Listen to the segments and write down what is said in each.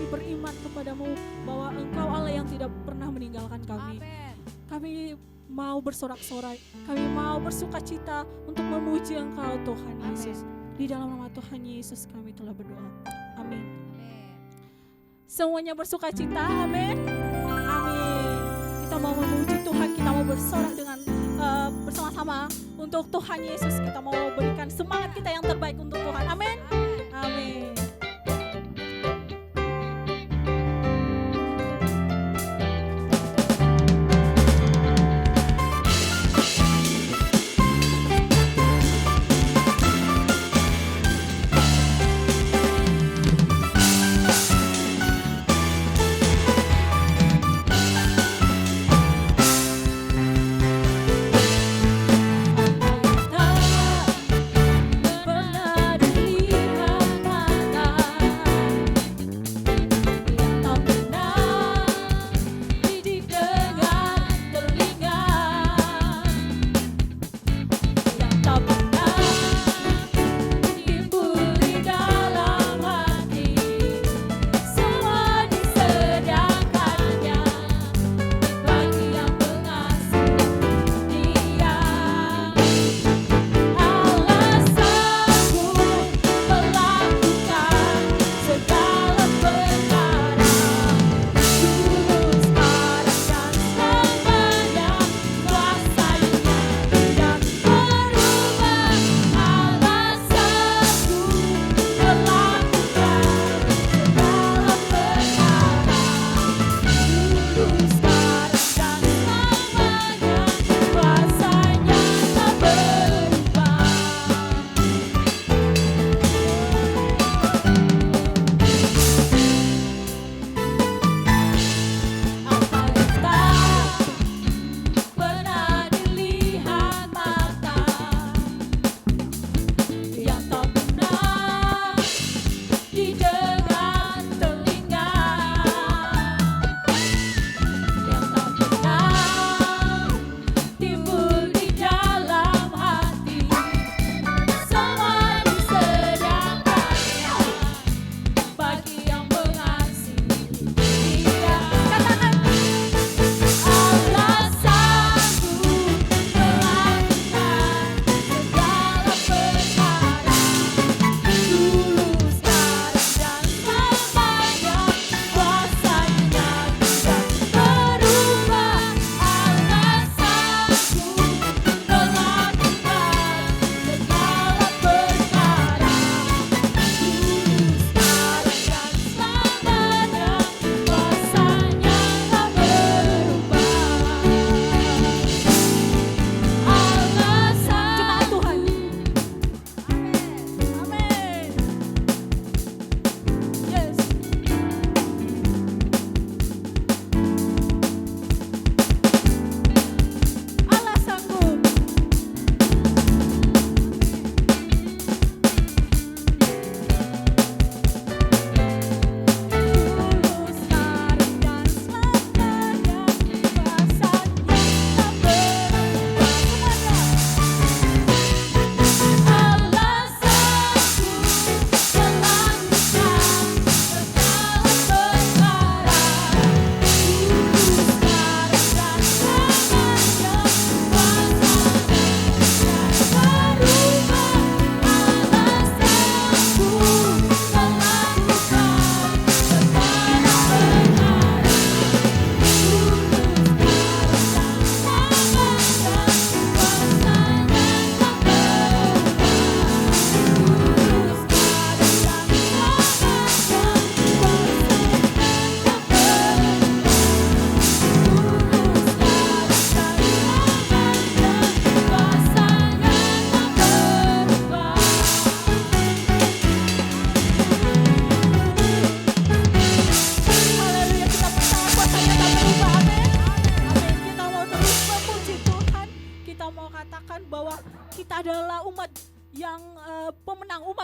kami beriman kepadamu bahwa Engkau Allah yang tidak pernah meninggalkan kami. Kami mau bersorak-sorai, kami mau bersukacita untuk memuji Engkau Tuhan Yesus. Di dalam nama Tuhan Yesus kami telah berdoa. Amin. Semuanya bersukacita, amin. Amin. Kita mau memuji Tuhan, kita mau bersorak dengan bersama-sama untuk Tuhan Yesus. Kita mau berikan semangat kita yang terbaik untuk Tuhan, amin. Amin.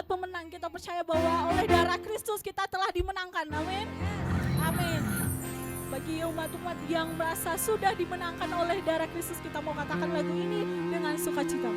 umat pemenang. Kita percaya bahwa oleh darah Kristus kita telah dimenangkan. Amin. Amin. Bagi umat-umat yang merasa sudah dimenangkan oleh darah Kristus, kita mau katakan lagu ini dengan sukacita.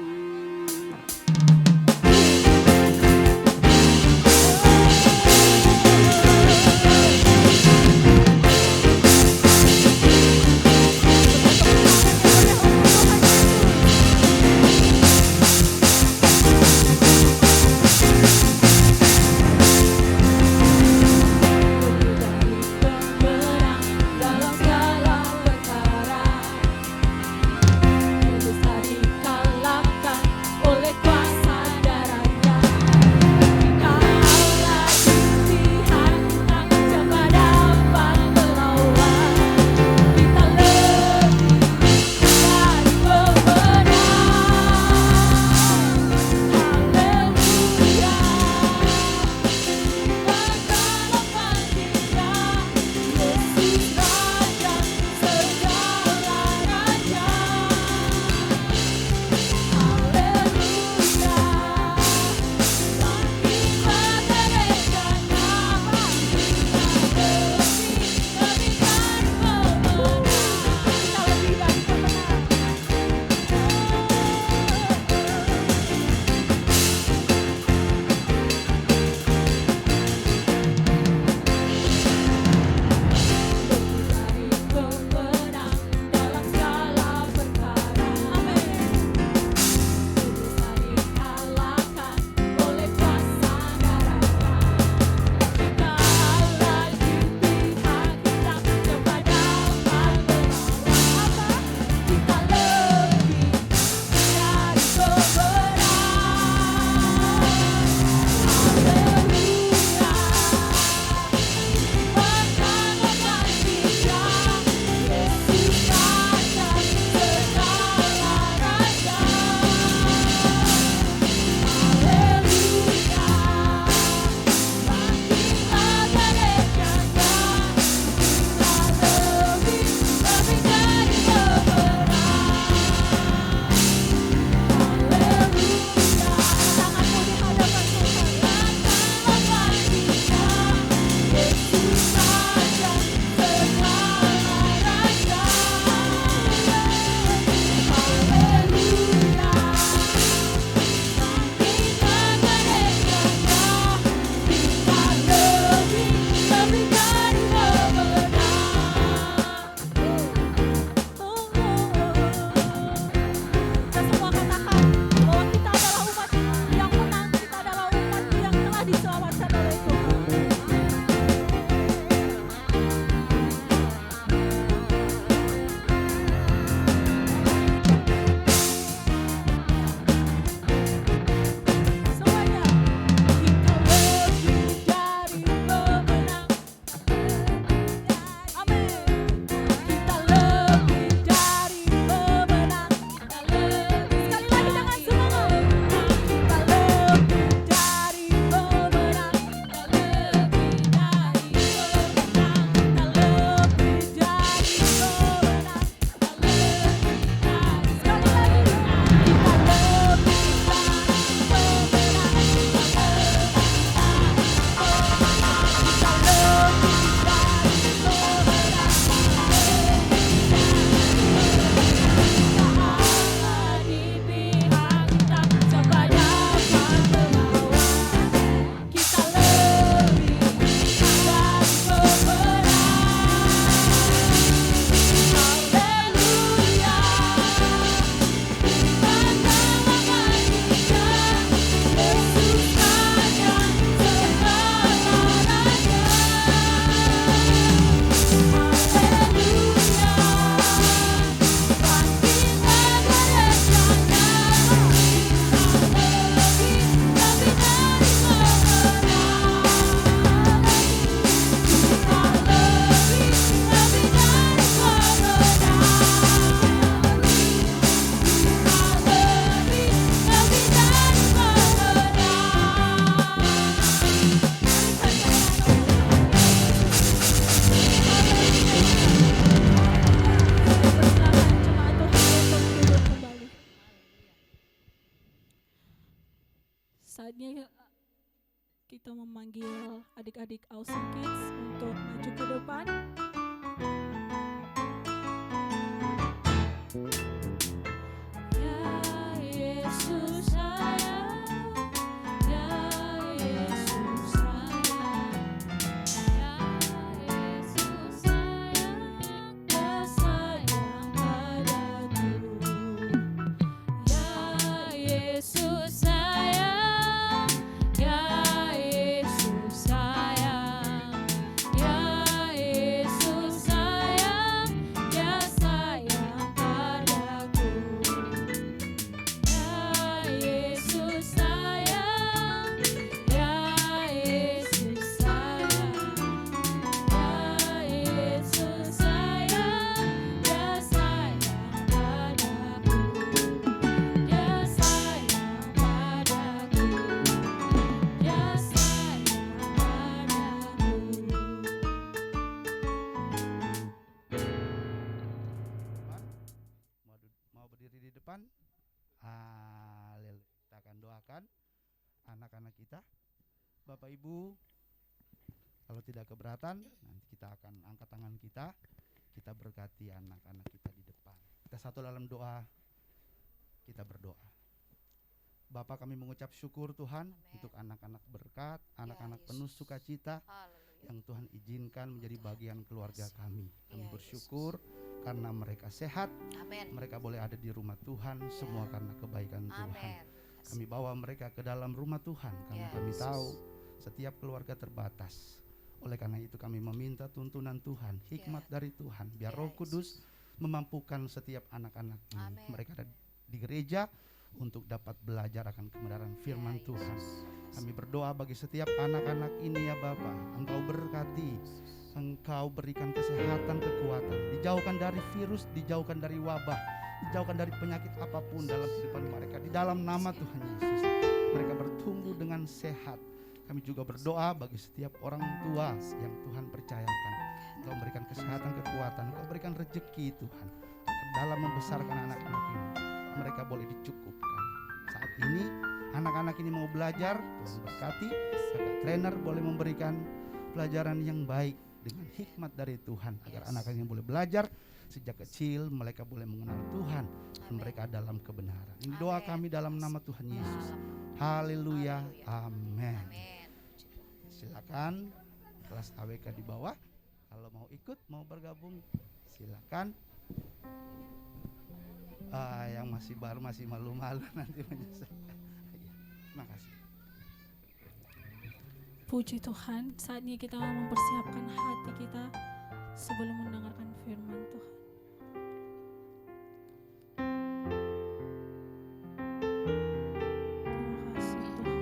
kita memanggil adik-adik Awesome Kids untuk maju ke depan. Ya Yesus sayang, ya Yesus sayang, ya Yesus sayang, ya sayang padaku. Ya Yesus sayang, ya Yesus sayang, ya Yesus sayang, ya sayang padaku. Ya Yesus sayang, ya Yesus sayang, ya Yesus sayang, ya sayang padaku. Ya sayang padaku, ya sayang padaku. Mau berdiri di depan. Haleluya. Kita akan doakan anak-anak kita. Bapak Ibu, kalau tidak keberatan, nanti kita akan angkat tangan kita. Kita berkati anak-anak kita di depan. Kita satu dalam doa. Kita berdoa. Bapak, kami mengucap syukur Tuhan untuk anak-anak berkat, anak-anak penuh sukacita yang Tuhan izinkan menjadi bagian keluarga kami. Kami bersyukur karena mereka sehat, mereka boleh ada di rumah Tuhan, semua karena kebaikan Tuhan. Kami bawa mereka ke dalam rumah Tuhan karena kami tahu setiap keluarga terbatas. Oleh karena itu kami meminta tuntunan Tuhan, hikmat dari Tuhan, biar Roh Kudus memampukan setiap anak-anak ini. Mereka ada di gereja untuk dapat belajar akan kebenaran firman Tuhan. Kami berdoa bagi setiap anak-anak ini ya Bapa, Engkau berkati, Engkau berikan kesehatan, kekuatan, dijauhkan dari virus, dijauhkan dari wabah, dijauhkan dari penyakit apapun dalam kehidupan mereka. Di dalam nama Tuhan Yesus, mereka bertumbuh dengan sehat. Kami juga berdoa bagi setiap orang tua yang Tuhan percayakan. Engkau berikan kesehatan, kekuatan, Engkau berikan rezeki Tuhan. Dalam membesarkan anak-anak ini, mereka boleh dicukupkan. Saat ini anak-anak ini mau belajar, Tuhan berkati. Kakak trainer boleh memberikan pelajaran yang baik dengan hikmat dari Tuhan, agar anak-anak ini boleh belajar sejak kecil. Mereka boleh mengenal Tuhan dan mereka dalam kebenaran. Ini doa kami dalam nama Tuhan Yesus. Haleluya, amin. Silakan kelas AWK di bawah, kalau mau ikut, mau bergabung, silakan. Yang masih baru, masih malu-malu nanti menyesal. Terima kasih. Puji Tuhan, saatnya kita mempersiapkan hati kita sebelum mendengarkan firman Tuhan. Terima kasih Tuhan,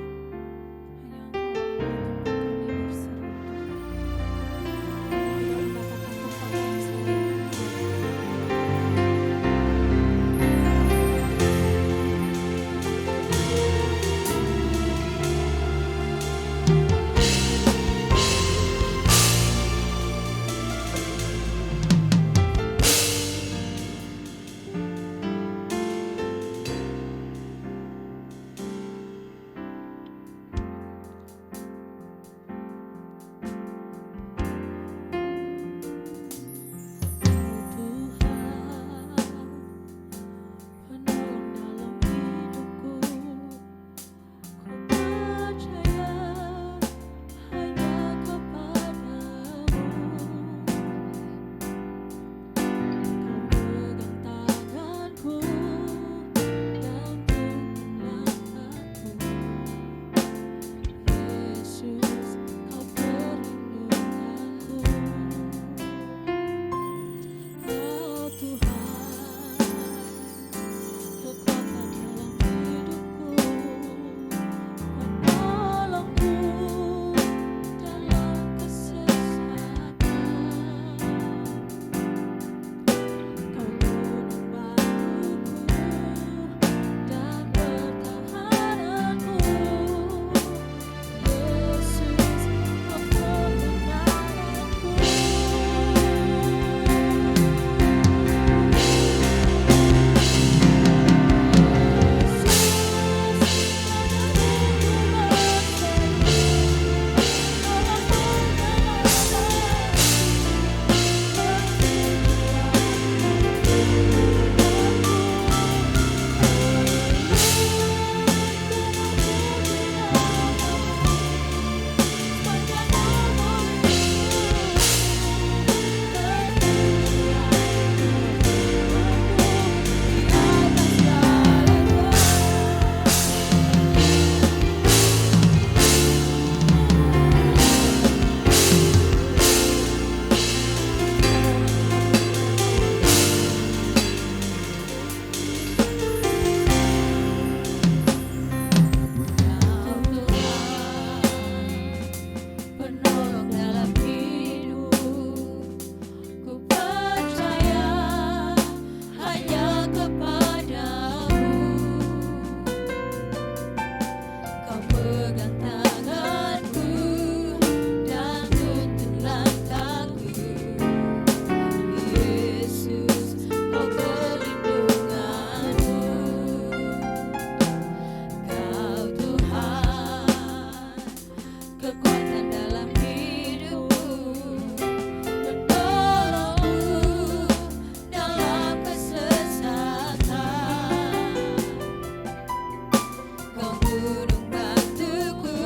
hanya Engkau Allah tempat kami berseru Tuhan. Kami tidak mendapatkan tempat yang selain Engkau. kekuatan dalam hidupku, menolongku dalam kesesatan. Kau gunung batuku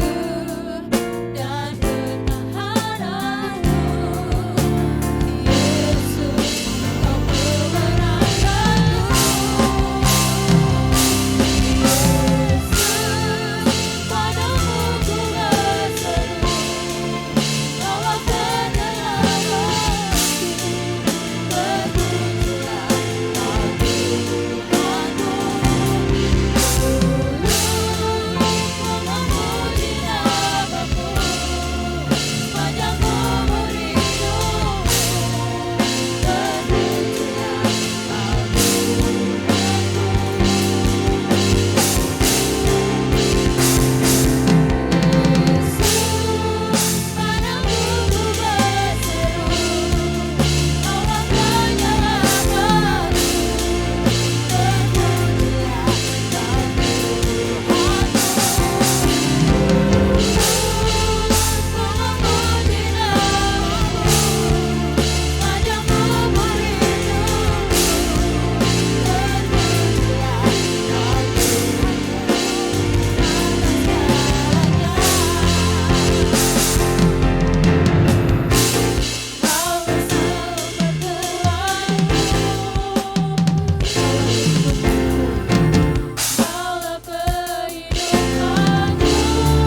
dan pertahananku, Yesus, kau pemenanganku. Yesus, padamu ku berseru, Kaulah penyelamatku, bermunculah Kau Tuhanku. Dulu memuji namamu, sepanjang umur hidupku, bermunculah Kau Yesus, padamu ku berseru, Kaulah penyelamatku, bermunculah Kau Tuhanku. Memuji namamu, sepanjang umur hidupku, bermunculah Kau Kau bersumber Tuhanku, Kaulah kehidupanku, Kaulah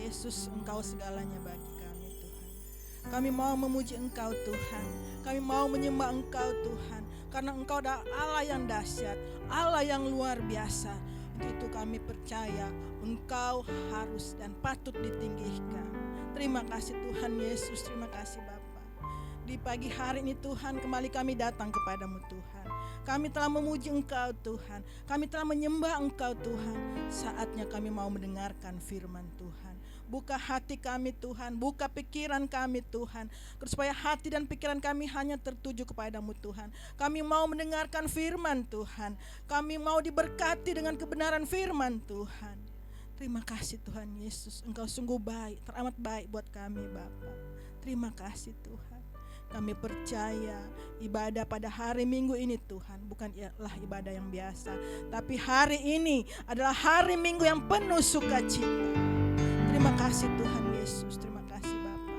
Yesus, Engkau segalanya bagi kami, Tuhan. Kami mau memuji Engkau, Tuhan. Kami mau menyembah Engkau, Tuhan. Karena Engkau adalah Allah yang dahsyat, Allah yang luar biasa. Untuk itu kami percaya Engkau harus dan patut ditinggikan. Terima kasih Tuhan Yesus, terima kasih Bapa. Di pagi hari ini Tuhan, kembali kami datang kepadamu Tuhan. Kami telah memuji Engkau Tuhan, kami telah menyembah Engkau Tuhan. Saatnya kami mau mendengarkan firman Tuhan. Buka hati kami Tuhan, buka pikiran kami Tuhan, supaya hati dan pikiran kami hanya tertuju kepadamu Tuhan. Kami mau mendengarkan firman Tuhan, kami mau diberkati dengan kebenaran firman Tuhan. Terima kasih Tuhan Yesus, Engkau sungguh baik, teramat baik buat kami Bapa. Terima kasih Tuhan. Kami percaya ibadah pada hari Minggu ini Tuhan bukanlah ibadah yang biasa, tapi hari ini adalah hari Minggu yang penuh sukacita. Terima kasih Tuhan Yesus, terima kasih Bapa.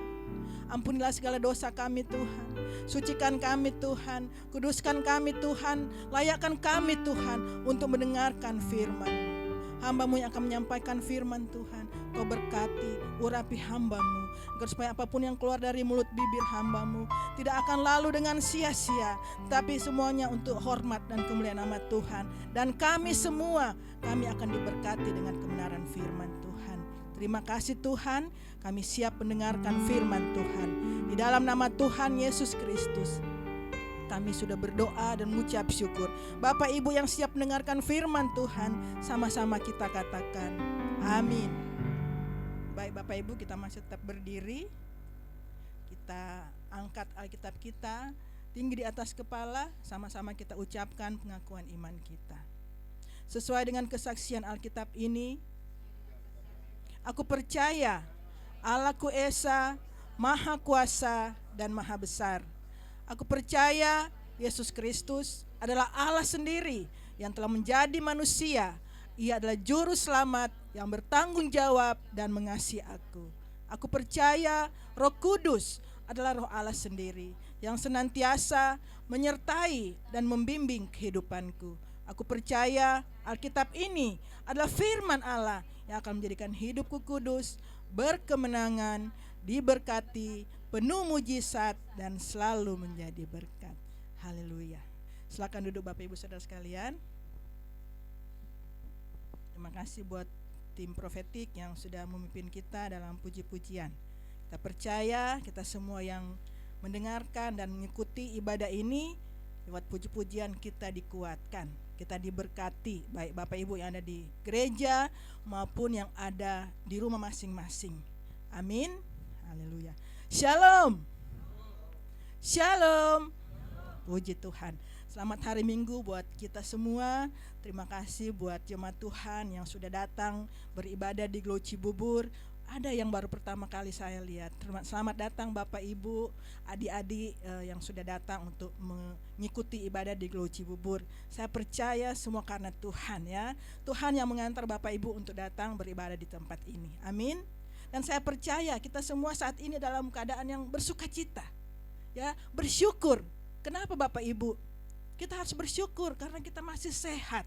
Ampunilah segala dosa kami Tuhan. Sucikan kami Tuhan, kuduskan kami Tuhan, layakkan kami Tuhan untuk mendengarkan firman-Mu. Hamba-Mu yang akan menyampaikan firman Tuhan, Kau berkati, urapi hamba-Mu, agar supaya apapun yang keluar dari mulut bibir hamba-Mu tidak akan lalu dengan sia-sia, tapi semuanya untuk hormat dan kemuliaan nama Tuhan. Dan kami semua, kami akan diberkati dengan kebenaran firman Tuhan. Terima kasih Tuhan, kami siap mendengarkan firman Tuhan. Di dalam nama Tuhan Yesus Kristus, kami sudah berdoa dan mengucap syukur. Bapak Ibu yang siap mendengarkan firman Tuhan, sama-sama kita katakan amin. Baik Bapak Ibu, kita masih tetap berdiri. Kita angkat Alkitab kita tinggi di atas kepala, sama-sama kita ucapkan pengakuan iman kita. Sesuai dengan kesaksian Alkitab ini, aku percaya Allahku Esa, Maha Kuasa dan Maha Besar. Aku percaya Yesus Kristus adalah Allah sendiri yang telah menjadi manusia. Ia adalah juru selamat yang bertanggung jawab dan mengasihi aku. Aku percaya Roh Kudus adalah Roh Allah sendiri yang senantiasa menyertai dan membimbing kehidupanku. Aku percaya Alkitab ini adalah firman Allah yang akan menjadikan hidupku kudus, berkemenangan, diberkati, penuh mujizat dan selalu menjadi berkat. Haleluya. Silakan duduk Bapak Ibu Saudara sekalian. Terima kasih buat tim profetik yang sudah memimpin kita dalam puji-pujian. Kita percaya kita semua yang mendengarkan dan mengikuti ibadah ini lewat puji-pujian kita dikuatkan, kita diberkati, baik Bapak Ibu yang ada di gereja maupun yang ada di rumah masing-masing. Amin. Haleluya. Shalom. Shalom. Puji Tuhan. Selamat hari Minggu buat kita semua. Terima kasih buat jemaat Tuhan yang sudah datang beribadah di Glo Cibubur. Ada yang baru pertama kali saya lihat. Selamat datang Bapak Ibu, adik-adik yang sudah datang untuk mengikuti ibadah di Glo Cibubur. Saya percaya semua karena Tuhan ya. Tuhan yang mengantar Bapak Ibu untuk datang beribadah di tempat ini. Amin. Dan saya percaya kita semua saat ini dalam keadaan yang bersukacita. Ya, bersyukur. Kenapa Bapak Ibu? Kita harus bersyukur karena kita masih sehat.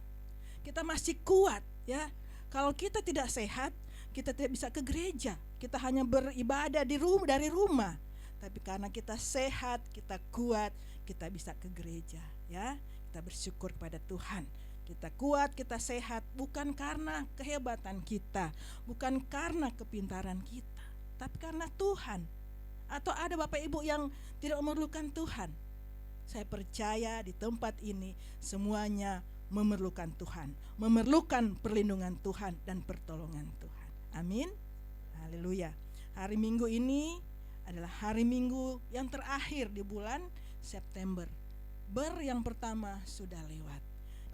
Kita masih kuat ya. Kalau kita tidak sehat, kita tidak bisa ke gereja. Kita hanya beribadah dari rumah. Tapi karena kita sehat, kita kuat, kita bisa ke gereja ya. Kita bersyukur kepada Tuhan. Kita kuat, kita sehat bukan karena kehebatan kita, bukan karena kepintaran kita, tapi karena Tuhan. Atau ada Bapak Ibu yang tidak memerlukan Tuhan? Saya percaya di tempat ini semuanya memerlukan Tuhan, memerlukan perlindungan Tuhan dan pertolongan Tuhan. Amin. Haleluya. Hari Minggu ini adalah hari Minggu yang terakhir di bulan September. Yang pertama sudah lewat.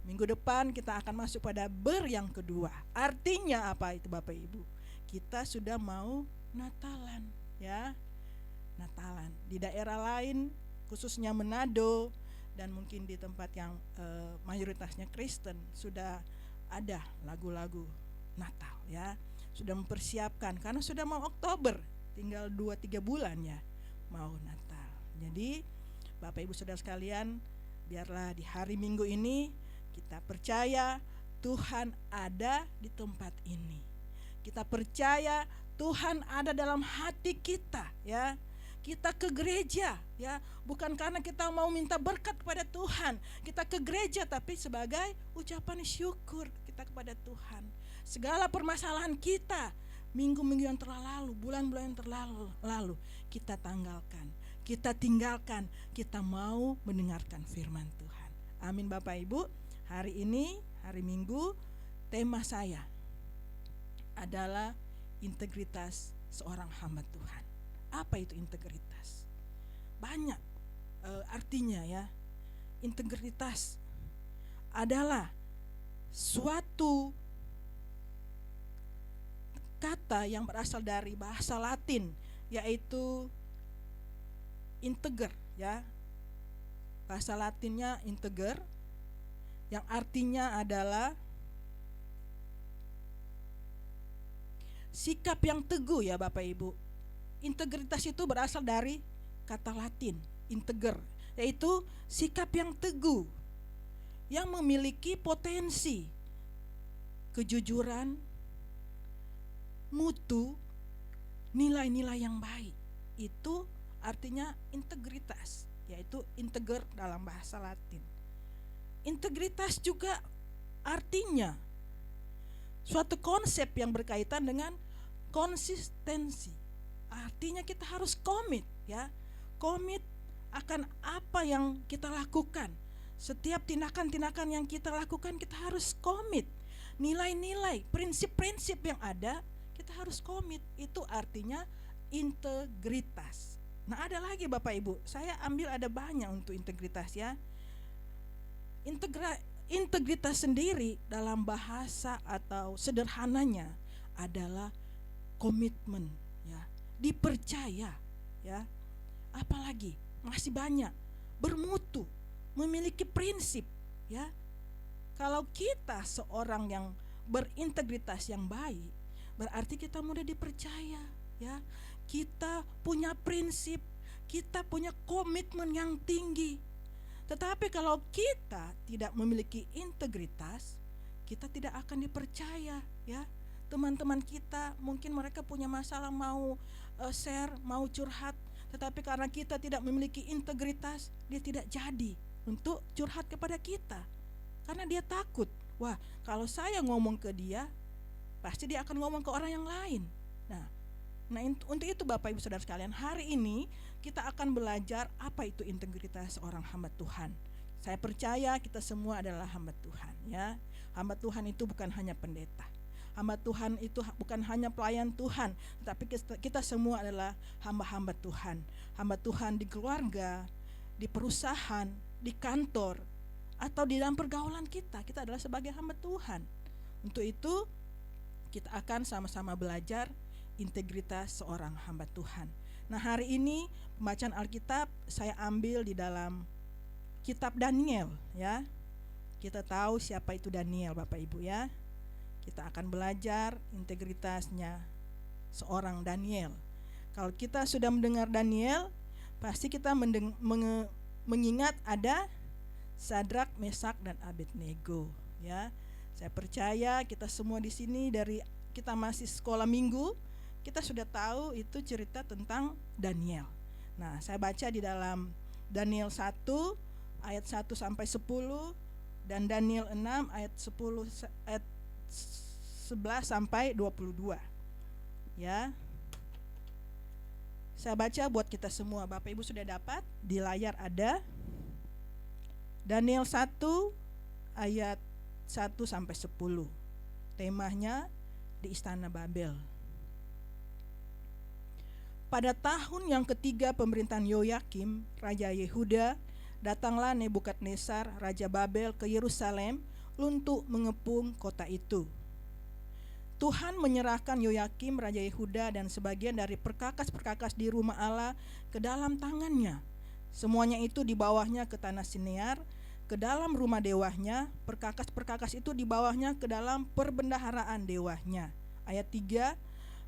Minggu depan kita akan masuk pada yang kedua. Artinya apa itu Bapak Ibu? Kita sudah mau Natalan ya. Natalan di daerah lain khususnya Manado dan mungkin di tempat yang mayoritasnya Kristen sudah ada lagu-lagu Natal ya. Sudah mempersiapkan karena sudah mau Oktober, tinggal 2-3 bulan ya mau Natal. Jadi Bapak Ibu Saudara sekalian, biarlah di hari Minggu ini kita percaya Tuhan ada di tempat ini. Kita percaya Tuhan ada dalam hati kita ya. Kita ke gereja ya, bukan karena kita mau minta berkat kepada Tuhan. Kita ke gereja tapi sebagai ucapan syukur kita kepada Tuhan. Segala permasalahan kita minggu-minggu yang terlalu, bulan-bulan yang terlalu kita tanggalkan, kita tinggalkan, kita mau mendengarkan firman Tuhan. Amin Bapak Ibu. Hari ini, hari Minggu, tema saya adalah integritas seorang hamba Tuhan. Apa itu integritas? Banyak artinya ya. Integritas adalah suatu kata yang berasal dari bahasa Latin, yaitu integer ya. Bahasa Latinnya integer yang artinya adalah sikap yang teguh ya Bapak Ibu. Integritas itu berasal dari kata Latin integer, yaitu sikap yang teguh, yang memiliki potensi kejujuran, mutu, nilai-nilai yang baik. Itu artinya integritas, yaitu integer dalam bahasa Latin. Integritas juga artinya suatu konsep yang berkaitan dengan konsistensi. Artinya kita harus komit ya. Komit akan apa yang kita lakukan. Setiap tindakan-tindakan yang kita lakukan kita harus komit. Nilai-nilai, prinsip-prinsip yang ada kita harus komit. Itu artinya integritas. Nah, ada lagi Bapak Ibu, saya ambil ada banyak untuk integritas ya. Integritas sendiri dalam bahasa atau sederhananya adalah komitmen ya, dipercaya ya. Apalagi masih banyak bermutu, memiliki prinsip ya. Kalau kita seorang yang berintegritas yang baik, berarti kita mudah dipercaya ya. Kita punya prinsip, kita punya komitmen yang tinggi. Tetapi kalau kita tidak memiliki integritas, kita tidak akan dipercaya ya. Teman-teman kita mungkin mereka punya masalah mau share, mau curhat, tetapi karena kita tidak memiliki integritas, dia tidak jadi untuk curhat kepada kita. Karena dia takut, wah kalau saya ngomong ke dia, pasti dia akan ngomong ke orang yang lain. Nah untuk itu Bapak Ibu Saudara sekalian, hari ini kita akan belajar apa itu integritas seorang hamba Tuhan. Saya percaya kita semua adalah hamba Tuhan ya. Hamba Tuhan itu bukan hanya pendeta. Hamba Tuhan itu bukan hanya pelayan Tuhan, tetapi kita semua adalah hamba-hamba Tuhan. Hamba Tuhan di keluarga, di perusahaan, di kantor, atau di dalam pergaulan kita adalah sebagai hamba Tuhan. Untuk itu kita akan sama-sama belajar integritas seorang hamba Tuhan. Nah, hari ini pembacaan Alkitab saya ambil di dalam kitab Daniel ya. Kita tahu siapa itu Daniel Bapak Ibu ya. Kita akan belajar integritasnya seorang Daniel. Kalau kita sudah mendengar Daniel, pasti kita mengingat ada Sadrak, Mesak dan Abednego ya. Saya percaya kita semua di sini dari kita masih sekolah minggu, kita sudah tahu itu cerita tentang Daniel. Nah, saya baca di dalam Daniel 1 ayat 1 sampai 10 dan Daniel 6 ayat 11 sampai 22. Ya. Saya baca buat kita semua. Bapak Ibu sudah dapat? Di layar ada Daniel 1 ayat 1 sampai 10. Temanya di Istana Babel. Pada tahun yang ketiga pemerintahan Yoyakim, Raja Yehuda, datanglah Nebukadnezar, Raja Babel ke Yerusalem untuk mengepung kota itu. Tuhan menyerahkan Yoyakim, Raja Yehuda dan sebagian dari perkakas-perkakas di rumah Allah ke dalam tangannya. Semuanya itu di bawahnya ke tanah Sinear, ke dalam rumah dewahnya, perkakas-perkakas itu di bawahnya ke dalam perbendaharaan dewahnya. Ayat 3,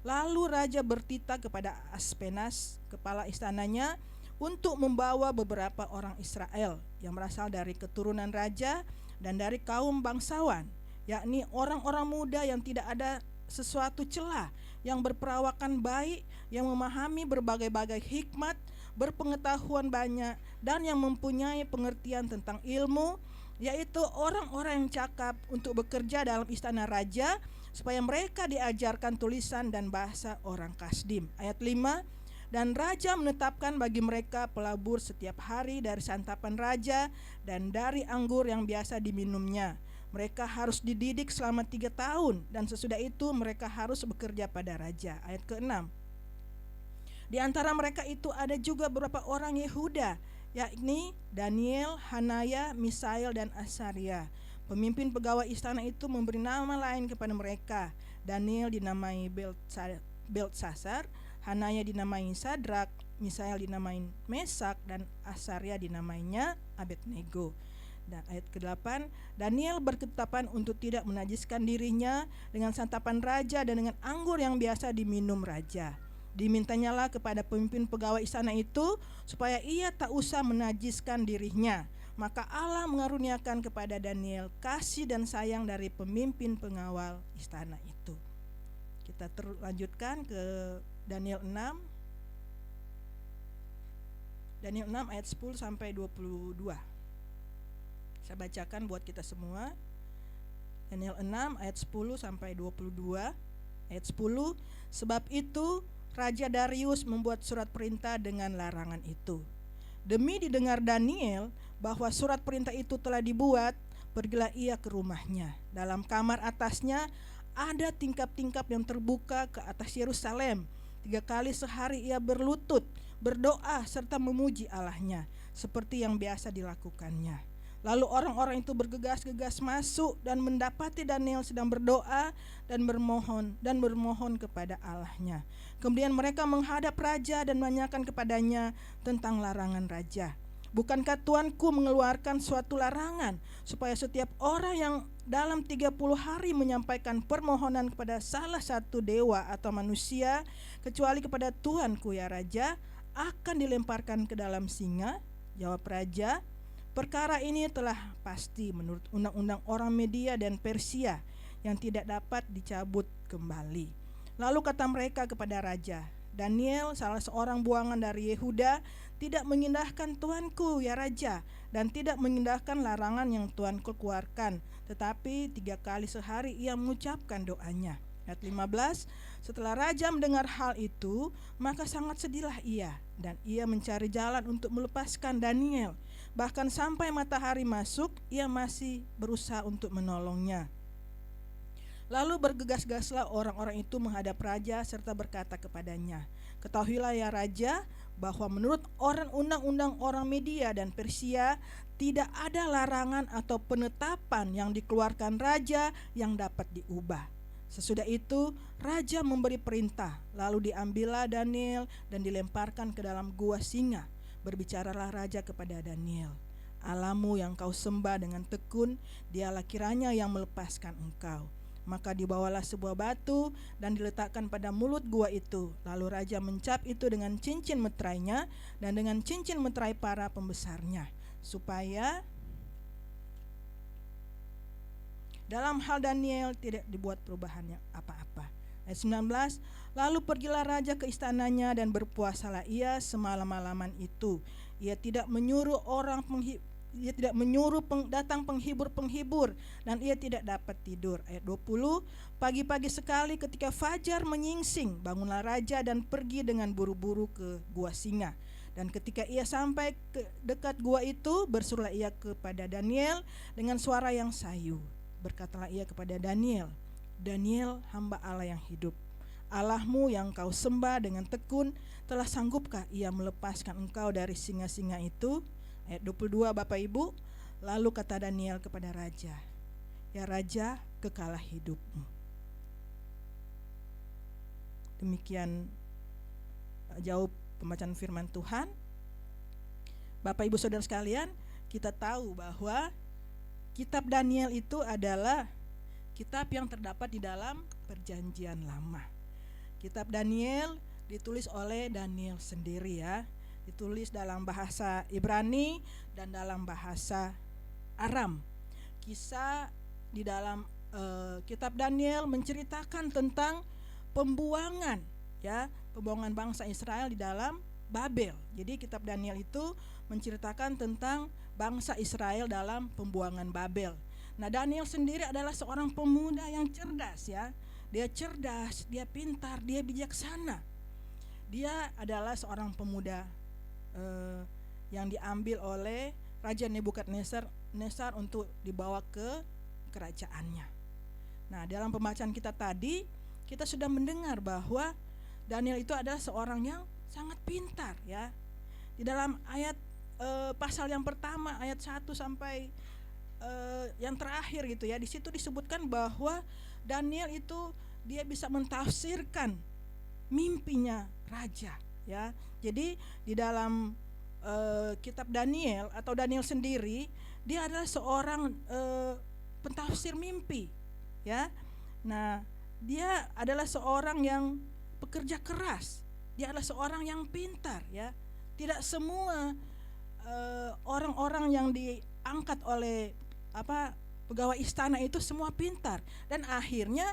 lalu raja bertitah kepada Aspenas, kepala istananya, untuk membawa beberapa orang Israel yang berasal dari keturunan raja dan dari kaum bangsawan, yakni orang-orang muda yang tidak ada sesuatu celah, yang berperawakan baik, yang memahami berbagai-bagai hikmat, berpengetahuan banyak, dan yang mempunyai pengertian tentang ilmu, yaitu orang-orang yang cakap untuk bekerja dalam istana raja, supaya mereka diajarkan tulisan dan bahasa orang Kasdim. Ayat 5, dan raja menetapkan bagi mereka pelabur setiap hari dari santapan raja dan dari anggur yang biasa diminumnya. Mereka harus dididik selama 3 tahun dan sesudah itu mereka harus bekerja pada raja. Ayat ke-6, di antara mereka itu ada juga beberapa orang Yehuda, yakni Daniel, Hanaya, Misael dan Asaria. Pemimpin pegawai istana itu memberi nama lain kepada mereka. Daniel dinamai Beltsasar, Hanaya dinamai Sadrak, Misael dinamain Mesak dan Asaria dinamainya Abednego. Dan ayat ke-8, Daniel berketetapan untuk tidak menajiskan dirinya dengan santapan raja dan dengan anggur yang biasa diminum raja. Dimintanyalah kepada pemimpin pegawai istana itu supaya ia tak usah menajiskan dirinya. Maka Allah mengaruniakan kepada Daniel kasih dan sayang dari pemimpin pengawal istana itu. Kita lanjutkan ke Daniel 6. Daniel 6 ayat 10 sampai 22. Saya bacakan buat kita semua. Daniel 6 ayat 10 sampai 22. Ayat 10, sebab itu Raja Darius membuat surat perintah dengan larangan itu. Demi didengar Daniel bahwa surat perintah itu telah dibuat, pergilah ia ke rumahnya. Dalam kamar atasnya ada tingkap-tingkap yang terbuka ke atas Yerusalem. 3 kali sehari ia berlutut, berdoa serta memuji Allahnya, seperti yang biasa dilakukannya. Lalu orang-orang itu bergegas-gegas masuk dan mendapati Daniel sedang berdoa dan bermohon kepada Allahnya. Kemudian mereka menghadap raja dan menanyakan kepadanya tentang larangan raja. Bukankah tuanku mengeluarkan suatu larangan supaya setiap orang yang dalam 30 hari menyampaikan permohonan kepada salah satu dewa atau manusia kecuali kepada tuanku ya raja akan dilemparkan ke dalam singa? Jawab raja, perkara ini telah pasti menurut undang-undang orang Media dan Persia yang tidak dapat dicabut kembali. Lalu kata mereka kepada raja, Daniel, salah seorang buangan dari Yehuda, tidak mengindahkan tuanku ya raja, dan tidak mengindahkan larangan yang tuanku keluarkan, tetapi 3 kali sehari ia mengucapkan doanya. Ayat 15, setelah raja mendengar hal itu, maka sangat sedihlah ia, dan ia mencari jalan untuk melepaskan Daniel. Bahkan sampai matahari masuk, ia masih berusaha untuk menolongnya. Lalu bergegas-gaslah orang-orang itu menghadap raja serta berkata kepadanya, ketahuilah ya raja, bahwa menurut undang-undang orang Media dan Persia tidak ada larangan atau penetapan yang dikeluarkan raja yang dapat diubah. Sesudah itu raja memberi perintah, lalu diambillah Daniel dan dilemparkan ke dalam gua singa. Berbicaralah raja kepada Daniel, Allahmu yang kau sembah dengan tekun, dialah kiranya yang melepaskan engkau. Maka dibawalah sebuah batu dan diletakkan pada mulut gua itu. Lalu raja mencap itu dengan cincin meterainya dan dengan cincin meterai para pembesarnya, supaya dalam hal Daniel tidak dibuat perubahan yang apa-apa. Ayat 19, lalu pergilah raja ke istananya dan berpuasalah ia semalam-malaman itu. Ia tidak menyuruh datang penghibur-penghibur dan ia tidak dapat tidur. Ayat 20, pagi-pagi sekali ketika fajar menyingsing, bangunlah raja dan pergi dengan buru-buru ke gua singa. Dan ketika ia sampai ke dekat gua itu, berserulah ia kepada Daniel dengan suara yang sayu. Berkatalah ia kepada Daniel, Daniel, hamba Allah yang hidup, Allahmu yang kau sembah dengan tekun, telah sanggupkah ia melepaskan engkau dari singa-singa itu? Ayat 22, Bapak Ibu, lalu kata Daniel kepada raja, ya raja, kekalah hidupmu. Demikian jauh pembacaan firman Tuhan. Bapak Ibu Saudara sekalian, kita tahu bahwa kitab Daniel itu adalah kitab yang terdapat di dalam Perjanjian Lama. Kitab Daniel ditulis oleh Daniel sendiri ya. Ditulis dalam bahasa Ibrani dan dalam bahasa Aram. Kisah di dalam kitab Daniel menceritakan tentang pembuangan ya, pembuangan bangsa Israel di dalam Babel. Jadi kitab Daniel itu menceritakan tentang bangsa Israel dalam pembuangan Babel. Nah, Daniel sendiri adalah seorang pemuda yang cerdas ya. Dia cerdas, dia pintar, dia bijaksana. Dia adalah seorang pemuda yang diambil oleh Raja Nebukadnezar untuk dibawa ke kerajaannya. Nah, dalam pembacaan kita tadi, kita sudah mendengar bahwa Daniel itu adalah seorang yang sangat pintar ya. Di dalam ayat pasal yang pertama, ayat 1 sampai yang terakhir gitu ya, di situ disebutkan bahwa Daniel itu dia bisa mentafsirkan mimpinya raja ya. Jadi di dalam kitab Daniel atau Daniel sendiri, dia adalah seorang pentafsir mimpi, ya. Nah, dia adalah seorang yang pekerja keras. Dia adalah seorang yang pintar, ya. Tidak semua orang-orang yang diangkat oleh pegawai istana itu semua pintar, dan akhirnya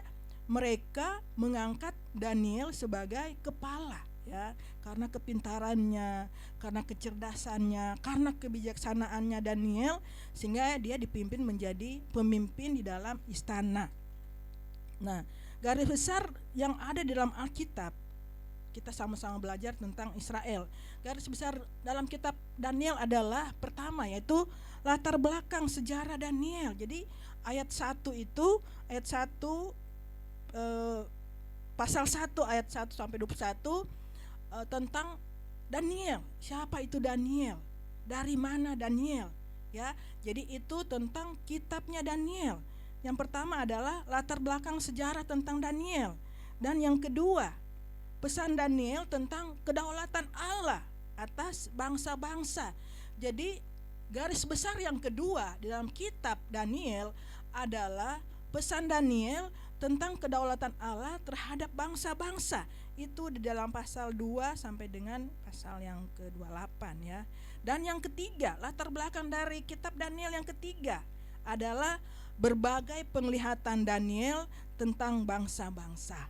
mereka mengangkat Daniel sebagai kepala, ya, karena kepintarannya, karena kecerdasannya, karena kebijaksanaannya Daniel, sehingga dia dipimpin menjadi pemimpin di dalam istana. Nah, garis besar yang ada di dalam Alkitab, kita sama-sama belajar tentang Israel. Garis besar dalam kitab Daniel adalah pertama, yaitu latar belakang sejarah Daniel. Jadi ayat 1 itu, ayat 1 pasal 1 ayat 1 sampai 21 tentang Daniel. Siapa itu Daniel? Dari mana Daniel? Ya, jadi itu tentang kitabnya Daniel. Yang pertama adalah latar belakang sejarah tentang Daniel, dan yang kedua, pesan Daniel tentang kedaulatan Allah atas bangsa-bangsa. Jadi garis besar yang kedua di dalam kitab Daniel adalah pesan Daniel tentang kedaulatan Allah terhadap bangsa-bangsa. Itu di dalam pasal 2 sampai dengan pasal yang ke-28, ya. Dan yang ketiga, latar belakang dari kitab Daniel yang ketiga adalah berbagai penglihatan Daniel tentang bangsa-bangsa.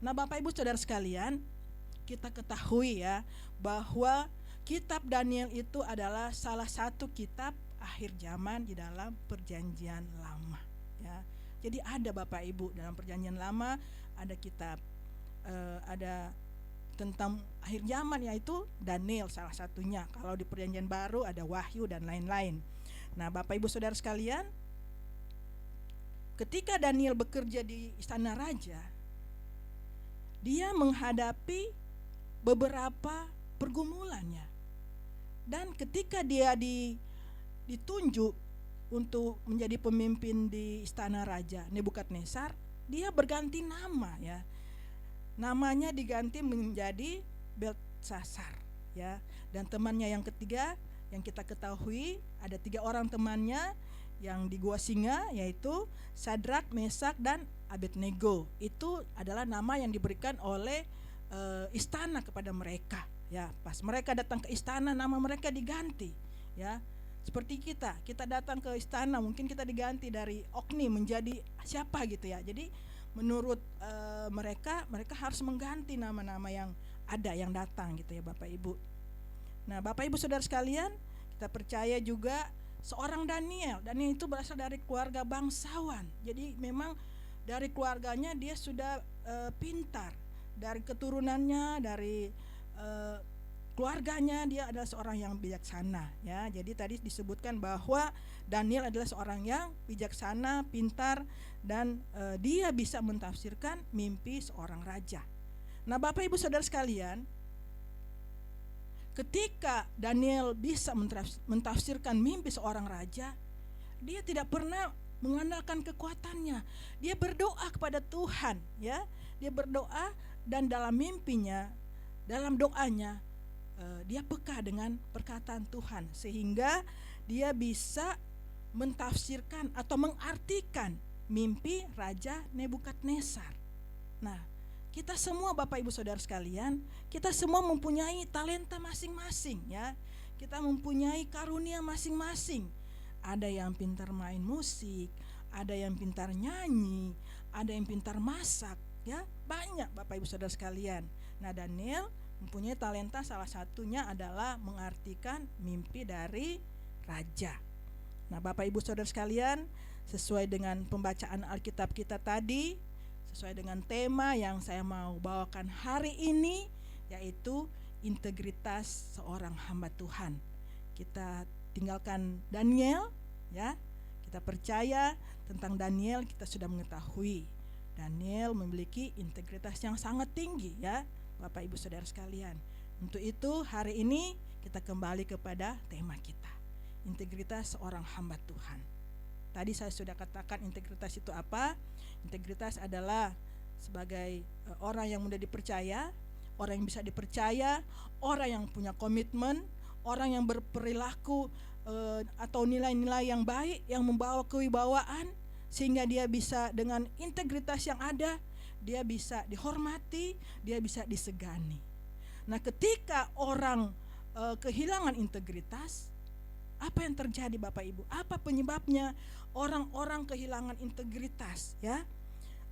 Nah, Bapak Ibu Saudara sekalian, kita ketahui, ya, bahwa kitab Daniel itu adalah salah satu kitab akhir zaman di dalam Perjanjian Lama, ya. Jadi ada Bapak Ibu dalam Perjanjian Lama ada kitab ada tentang akhir zaman, yaitu Daniel salah satunya. Kalau di Perjanjian Baru ada Wahyu dan lain-lain. Nah, Bapak Ibu Saudara sekalian, ketika Daniel bekerja di istana raja, dia menghadapi beberapa pergumulannya. Dan ketika dia ditunjuk untuk menjadi pemimpin di istana raja Nebukadnezar, dia berganti nama, ya. Namanya diganti menjadi Beltsasar, ya. Dan temannya yang ketiga yang kita ketahui, ada 3 orang temannya yang di gua singa, yaitu Sadrak, Mesak, dan Abednego. Itu adalah nama yang diberikan oleh istana kepada mereka, ya. Pas mereka datang ke istana, nama mereka diganti, ya. Seperti kita datang ke istana, mungkin kita diganti dari Okni menjadi siapa gitu, ya. Jadi menurut mereka harus mengganti nama-nama yang ada yang datang gitu, ya Bapak Ibu. Nah, Bapak Ibu Saudara sekalian, kita percaya juga seorang Daniel itu berasal dari keluarga bangsawan. Jadi memang dari keluarganya dia sudah pintar, dari keturunannya, dari keluarganya dia adalah seorang yang bijaksana, ya. Jadi tadi disebutkan bahwa Daniel adalah seorang yang bijaksana, pintar, dan dia bisa mentafsirkan mimpi seorang raja. Nah, Bapak Ibu Saudara sekalian, ketika Daniel bisa mentafsirkan mimpi seorang raja, dia tidak pernah mengandalkan kekuatannya. Dia berdoa kepada Tuhan, ya. Dia berdoa, dan dalam mimpinya, dalam doanya, dia peka dengan perkataan Tuhan, sehingga dia bisa mentafsirkan atau mengartikan mimpi Raja Nebukadnezar. Nah, kita semua Bapak Ibu Saudara sekalian, kita semua mempunyai talenta masing-masing, ya. Kita mempunyai karunia masing-masing. Ada yang pintar main musik, ada yang pintar nyanyi, ada yang pintar masak, ya. Banyak Bapak Ibu Saudara sekalian. Nah, Daniel mempunyai talenta, salah satunya adalah mengartikan mimpi dari raja. Nah, Bapak Ibu Saudara sekalian, sesuai dengan pembacaan Alkitab kita tadi, sesuai dengan tema yang saya mau bawakan hari ini, yaitu integritas seorang hamba Tuhan. Kita tinggalkan Daniel, ya. Kita percaya tentang Daniel, kita sudah mengetahui Daniel memiliki integritas yang sangat tinggi, ya Bapak Ibu Saudara sekalian. Untuk itu hari ini kita kembali kepada tema kita, integritas seorang hamba Tuhan. Tadi saya sudah katakan integritas itu apa? Integritas adalah sebagai orang yang mudah dipercaya, orang yang bisa dipercaya, orang yang punya komitmen, orang yang berperilaku atau nilai-nilai yang baik, yang membawa kewibawaan, sehingga dia bisa dengan integritas yang ada, dia bisa dihormati, dia bisa disegani. Nah, ketika orang kehilangan integritas, apa yang terjadi Bapak Ibu? Apa penyebabnya orang-orang kehilangan integritas, ya?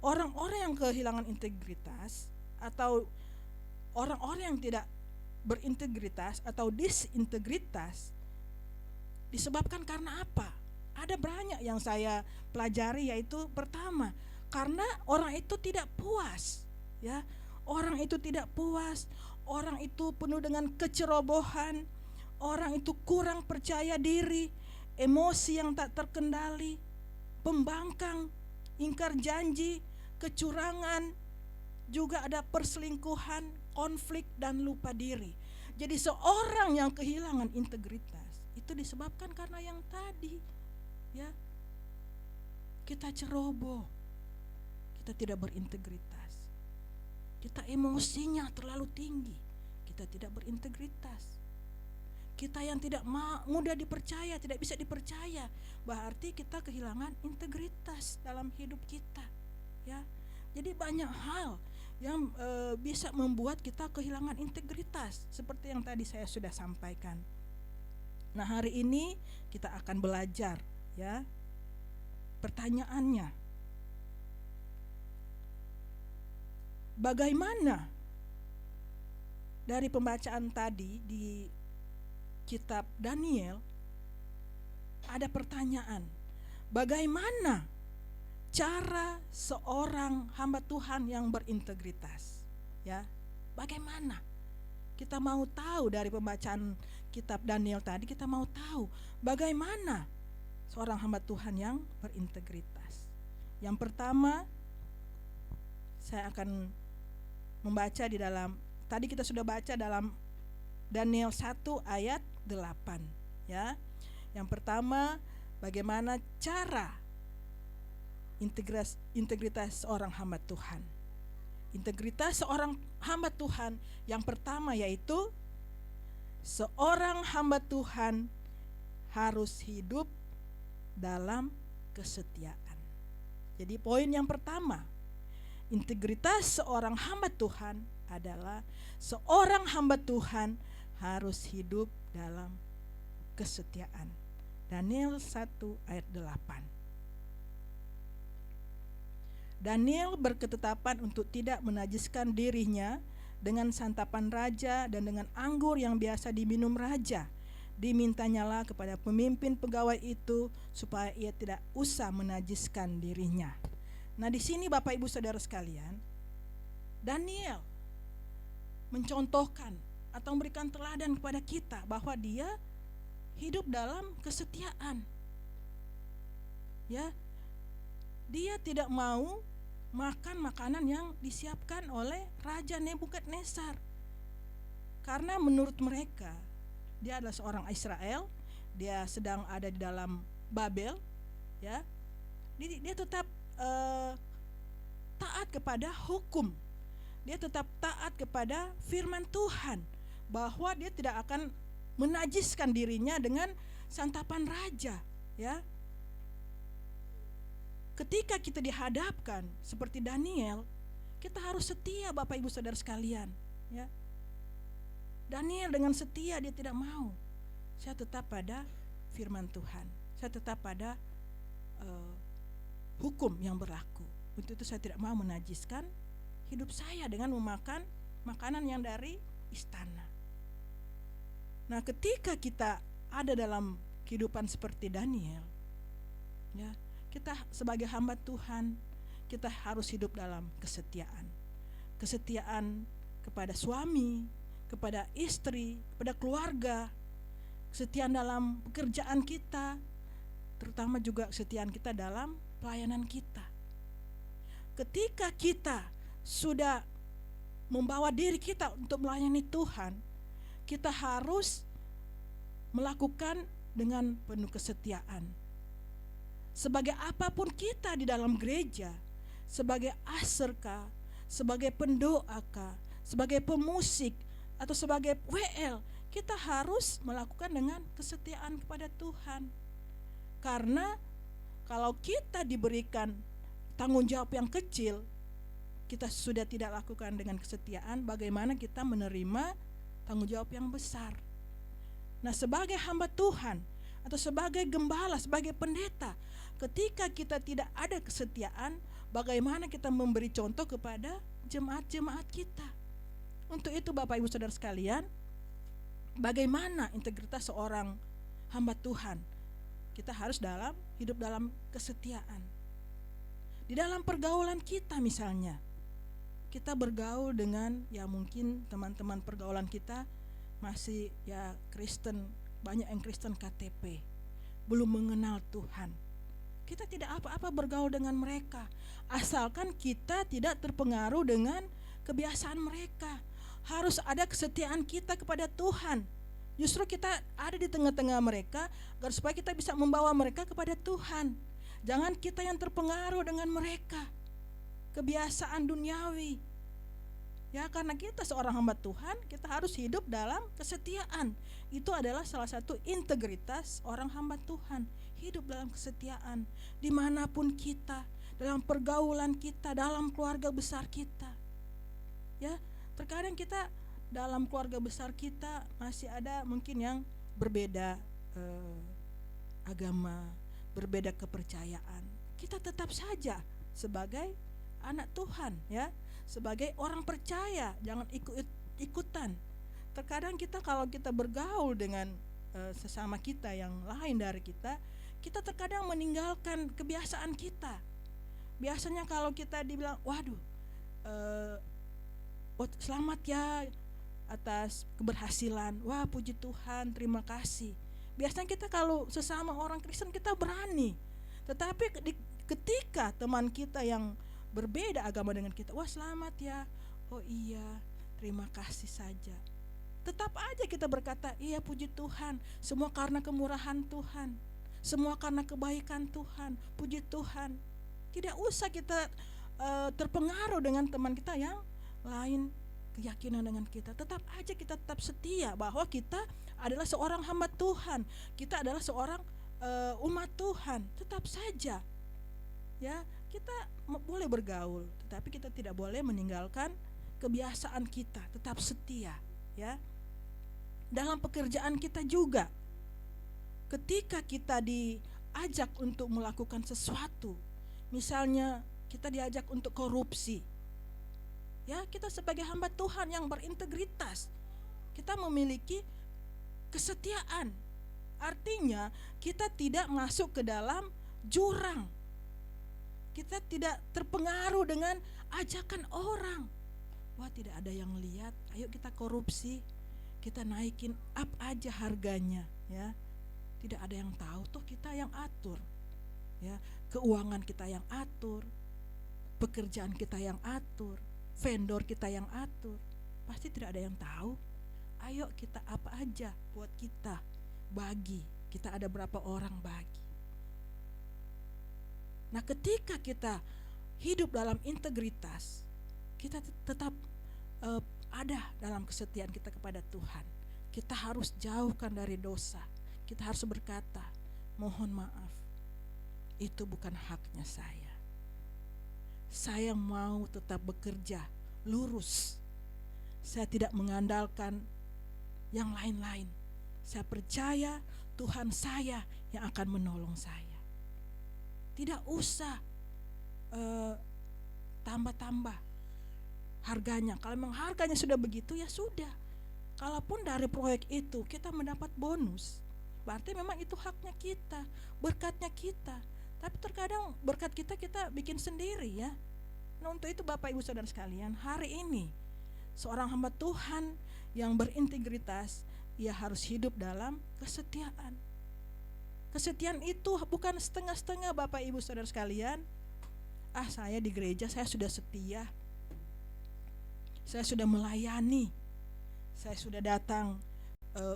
Orang-orang yang kehilangan integritas atau orang-orang yang tidak berintegritas atau disintegritas disebabkan karena apa? Ada banyak yang saya pelajari, yaitu pertama, karena orang itu tidak puas, ya. Orang itu tidak puas, orang itu penuh dengan kecerobohan, orang itu kurang percaya diri, emosi yang tak terkendali, pembangkang, ingkar janji, kecurangan, juga ada perselingkuhan, konflik, dan lupa diri. Jadi seorang yang kehilangan integritas itu disebabkan karena yang tadi, ya. Kita ceroboh, kita tidak berintegritas, kita emosinya terlalu tinggi, kita tidak berintegritas, kita yang tidak mudah dipercaya, tidak bisa dipercaya, berarti kita kehilangan integritas dalam hidup kita, ya. Jadi banyak hal yang bisa membuat kita kehilangan integritas, seperti yang tadi saya sudah sampaikan. Nah, hari ini kita akan belajar, ya. Pertanyaannya, bagaimana dari pembacaan tadi di kitab Daniel ada pertanyaan, bagaimana cara seorang hamba Tuhan yang berintegritas, ya? Bagaimana? Kita mau tahu dari pembacaan kitab Daniel tadi, kita mau tahu bagaimana seorang hamba Tuhan yang berintegritas. Yang pertama, saya akan membaca di dalam, tadi kita sudah baca dalam Daniel 1 ayat 8, ya. Yang pertama, bagaimana cara integritas seorang hamba Tuhan. Integritas seorang hamba Tuhan yang pertama yaitu seorang hamba Tuhan harus hidup dalam kesetiaan. Jadi poin yang pertama, integritas seorang hamba Tuhan adalah seorang hamba Tuhan harus hidup dalam kesetiaan. Daniel 1 ayat 8. Daniel berketetapan untuk tidak menajiskan dirinya dengan santapan raja dan dengan anggur yang biasa diminum raja. Dimintanyalah kepada pemimpin pegawai itu supaya ia tidak usah menajiskan dirinya. Nah, di sini Bapak Ibu Saudara sekalian, Daniel mencontohkan atau memberikan teladan kepada kita bahwa dia hidup dalam kesetiaan. Ya, dia tidak mau makan makanan yang disiapkan oleh Raja Nebukadnezar, karena menurut mereka dia adalah seorang Israel, dia sedang ada di dalam Babel, ya. Dia tetap taat kepada hukum, dia tetap taat kepada firman Tuhan, bahwa dia tidak akan menajiskan dirinya dengan santapan raja, ya. Ketika kita dihadapkan seperti Daniel, kita harus setia Bapak Ibu Saudara sekalian, ya. Daniel dengan setia, dia tidak mau, saya tetap pada firman Tuhan, saya tetap pada hukum yang berlaku. Untuk itu saya tidak mau menajiskan hidup saya dengan memakan makanan yang dari istana. Nah, ketika kita ada dalam kehidupan seperti Daniel, ya, kita sebagai hamba Tuhan, kita harus hidup dalam kesetiaan. Kesetiaan kepada suami, kepada istri, kepada keluarga, kesetiaan dalam pekerjaan kita, terutama juga kesetiaan kita dalam pelayanan kita. Ketika kita sudah membawa diri kita untuk melayani Tuhan, kita harus melakukan dengan penuh kesetiaan. Sebagai apapun kita di dalam gereja, sebagai aserka, sebagai pendoaka, sebagai pemusik, atau sebagai WL, kita harus melakukan dengan kesetiaan kepada Tuhan. Karena kalau kita diberikan tanggung jawab yang kecil, kita sudah tidak lakukan dengan kesetiaan, bagaimana kita menerima tanggung jawab yang besar. Nah, sebagai hamba Tuhan atau sebagai gembala, sebagai pendeta, ketika kita tidak ada kesetiaan, bagaimana kita memberi contoh kepada jemaat-jemaat kita. Untuk itu Bapak Ibu Saudara sekalian, bagaimana integritas seorang hamba Tuhan? Kita harus hidup dalam kesetiaan. Di dalam pergaulan kita misalnya, kita bergaul dengan, ya mungkin teman-teman pergaulan kita masih ya Kristen, banyak yang Kristen KTP, belum mengenal Tuhan. Kita tidak apa-apa bergaul dengan mereka, asalkan kita tidak terpengaruh dengan kebiasaan mereka. Harus ada kesetiaan kita kepada Tuhan. Justru kita ada di tengah-tengah mereka agar supaya kita bisa membawa mereka kepada Tuhan. Jangan kita yang terpengaruh dengan mereka, kebiasaan duniawi. Ya, karena kita seorang hamba Tuhan, kita harus hidup dalam kesetiaan. Itu adalah salah satu integritas orang hamba Tuhan, hidup dalam kesetiaan dimanapun kita, dalam pergaulan kita, dalam keluarga besar kita. Ya, terkadang kita dalam keluarga besar kita masih ada mungkin yang berbeda agama, berbeda kepercayaan. Kita tetap saja sebagai anak Tuhan, ya, sebagai orang percaya, jangan ikut-ikutan. Terkadang kita kalau kita bergaul dengan sesama kita yang lain dari kita terkadang meninggalkan kebiasaan kita. Biasanya kalau kita dibilang, waduh, selamat ya atas keberhasilan, wah puji Tuhan, terima kasih. Biasanya kita kalau sesama orang Kristen kita berani, tetapi ketika teman kita yang berbeda agama dengan kita, wah selamat ya, oh iya, terima kasih saja. Tetap aja kita berkata, iya puji Tuhan, semua karena kemurahan Tuhan, semua karena kebaikan Tuhan, puji Tuhan. Tidak usah kita terpengaruh dengan teman kita yang lain keyakinan dengan kita. Tetap aja kita tetap setia bahwa kita adalah seorang hamba Tuhan, kita adalah seorang umat Tuhan. Tetap saja, ya, kita boleh bergaul, tetapi kita tidak boleh meninggalkan kebiasaan kita, tetap setia, ya. Dalam pekerjaan kita juga, ketika kita diajak untuk melakukan sesuatu, misalnya kita diajak untuk korupsi, ya, kita sebagai hamba Tuhan yang berintegritas, kita memiliki kesetiaan. Artinya kita tidak masuk ke dalam jurang, kita tidak terpengaruh dengan ajakan orang. Wah, tidak ada yang lihat, ayo kita korupsi, kita naikin up aja harganya, ya. Tidak ada yang tahu, toh kita yang atur, ya. Keuangan kita yang atur, pekerjaan kita yang atur, vendor kita yang atur. Pasti tidak ada yang tahu. Ayo kita apa aja buat kita, bagi. Kita ada berapa orang, bagi. Nah, ketika kita hidup dalam integritas, kita tetap ada dalam kesetiaan kita kepada Tuhan. Kita harus jauhkan dari dosa. Kita harus berkata, mohon maaf, itu bukan haknya saya. Saya mau tetap bekerja lurus. Saya tidak mengandalkan yang lain-lain. Saya percaya Tuhan saya yang akan menolong saya. Tidak usah tambah-tambah harganya. Kalau memang harganya sudah begitu, ya sudah. Kalaupun dari proyek itu kita mendapat bonus, berarti memang itu haknya kita, berkatnya kita. Tapi terkadang berkat kita bikin sendiri, ya. Nah, untuk itu Bapak Ibu Saudara sekalian, hari ini seorang hamba Tuhan yang berintegritas, ia harus hidup dalam kesetiaan. Kesetiaan itu bukan setengah-setengah, Bapak Ibu Saudara sekalian. Saya di gereja saya sudah setia, saya sudah melayani, saya sudah datang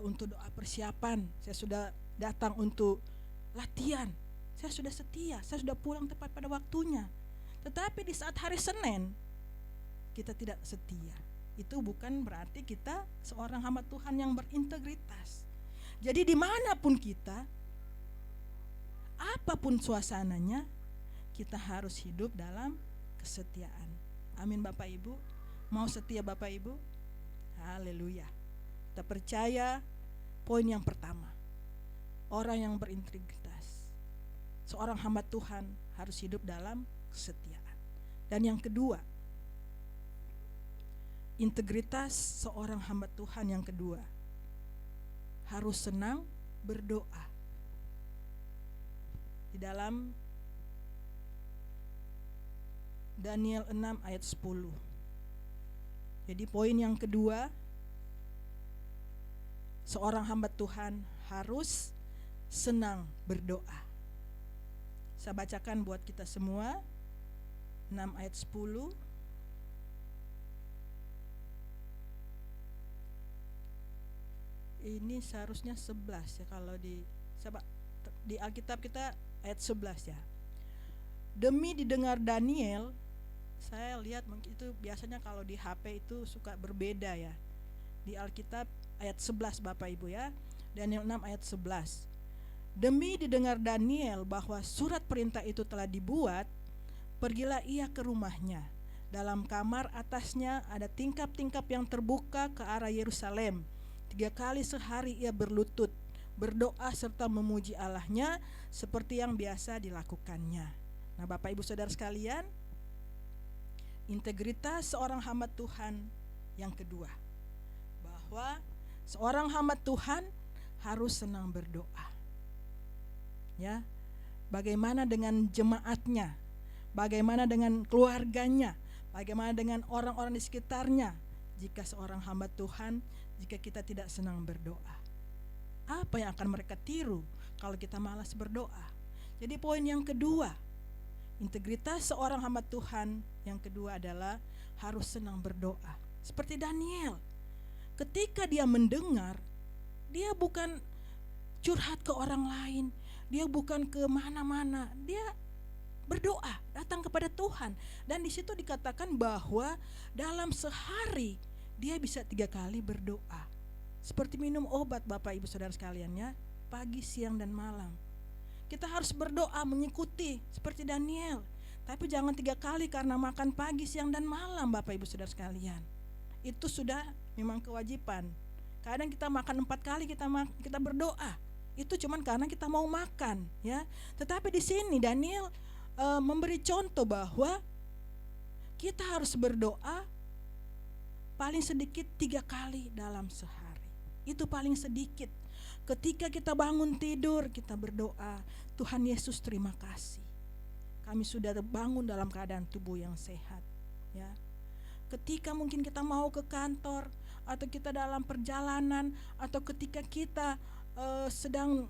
untuk doa persiapan, saya sudah datang untuk latihan, saya sudah setia, saya sudah pulang tepat pada waktunya. Tetapi di saat hari Senin kita tidak setia, itu bukan berarti kita seorang hamba Tuhan yang berintegritas. Jadi dimanapun kita, apapun suasananya, kita harus hidup dalam kesetiaan. Amin Bapak Ibu. Mau setia Bapak Ibu? Haleluya. Kita percaya poin yang pertama, orang yang berintegritas, seorang hamba Tuhan harus hidup dalam kesetiaan. Dan yang kedua, integritas seorang hamba Tuhan yang kedua, harus senang berdoa. Di dalam Daniel 6 ayat 10. Jadi poin yang kedua, seorang hamba Tuhan harus senang berdoa. Saya bacakan buat kita semua 6 ayat 10. Ini seharusnya 11 ya, kalau di Alkitab kita ayat 11 ya. Demi didengar Daniel, saya lihat itu biasanya kalau di HP itu suka berbeda ya. Di Alkitab ayat 11 Bapak Ibu ya, Daniel 6 ayat 11. Demi didengar Daniel bahwa surat perintah itu telah dibuat, pergilah ia ke rumahnya. Dalam kamar atasnya ada tingkap-tingkap yang terbuka ke arah Yerusalem. 3 kali sehari ia berlutut, berdoa serta memuji Allahnya seperti yang biasa dilakukannya. Nah Bapak Ibu Saudara sekalian, integritas seorang hamba Tuhan yang kedua, bahwa seorang hamba Tuhan harus senang berdoa. Ya, bagaimana dengan jemaatnya? Bagaimana dengan keluarganya? Bagaimana dengan orang-orang di sekitarnya? Jika seorang hamba Tuhan, jika kita tidak senang berdoa, apa yang akan mereka tiru kalau kita malas berdoa? Jadi poin yang kedua, integritas seorang hamba Tuhan yang kedua adalah harus senang berdoa. Seperti Daniel, ketika dia mendengar, dia bukan curhat ke orang lain, dia bukan ke mana-mana, dia berdoa, datang kepada Tuhan. Dan di situ dikatakan bahwa dalam sehari dia bisa 3 kali berdoa. Seperti minum obat Bapak Ibu Saudara sekalian ya, pagi, siang dan malam. Kita harus berdoa mengikuti seperti Daniel. Tapi jangan 3 kali karena makan pagi, siang dan malam Bapak Ibu Saudara sekalian. Itu sudah memang kewajiban. Kadang kita makan 4 kali kita berdoa. Itu cuman karena kita mau makan ya. Tetapi di sini Daniel memberi contoh bahwa kita harus berdoa paling sedikit 3 kali dalam sehari. Itu paling sedikit. Ketika kita bangun tidur, kita berdoa, Tuhan Yesus terima kasih, kami sudah bangun dalam keadaan tubuh yang sehat ya. Ketika mungkin kita mau ke kantor, atau kita dalam perjalanan, atau ketika kita sedang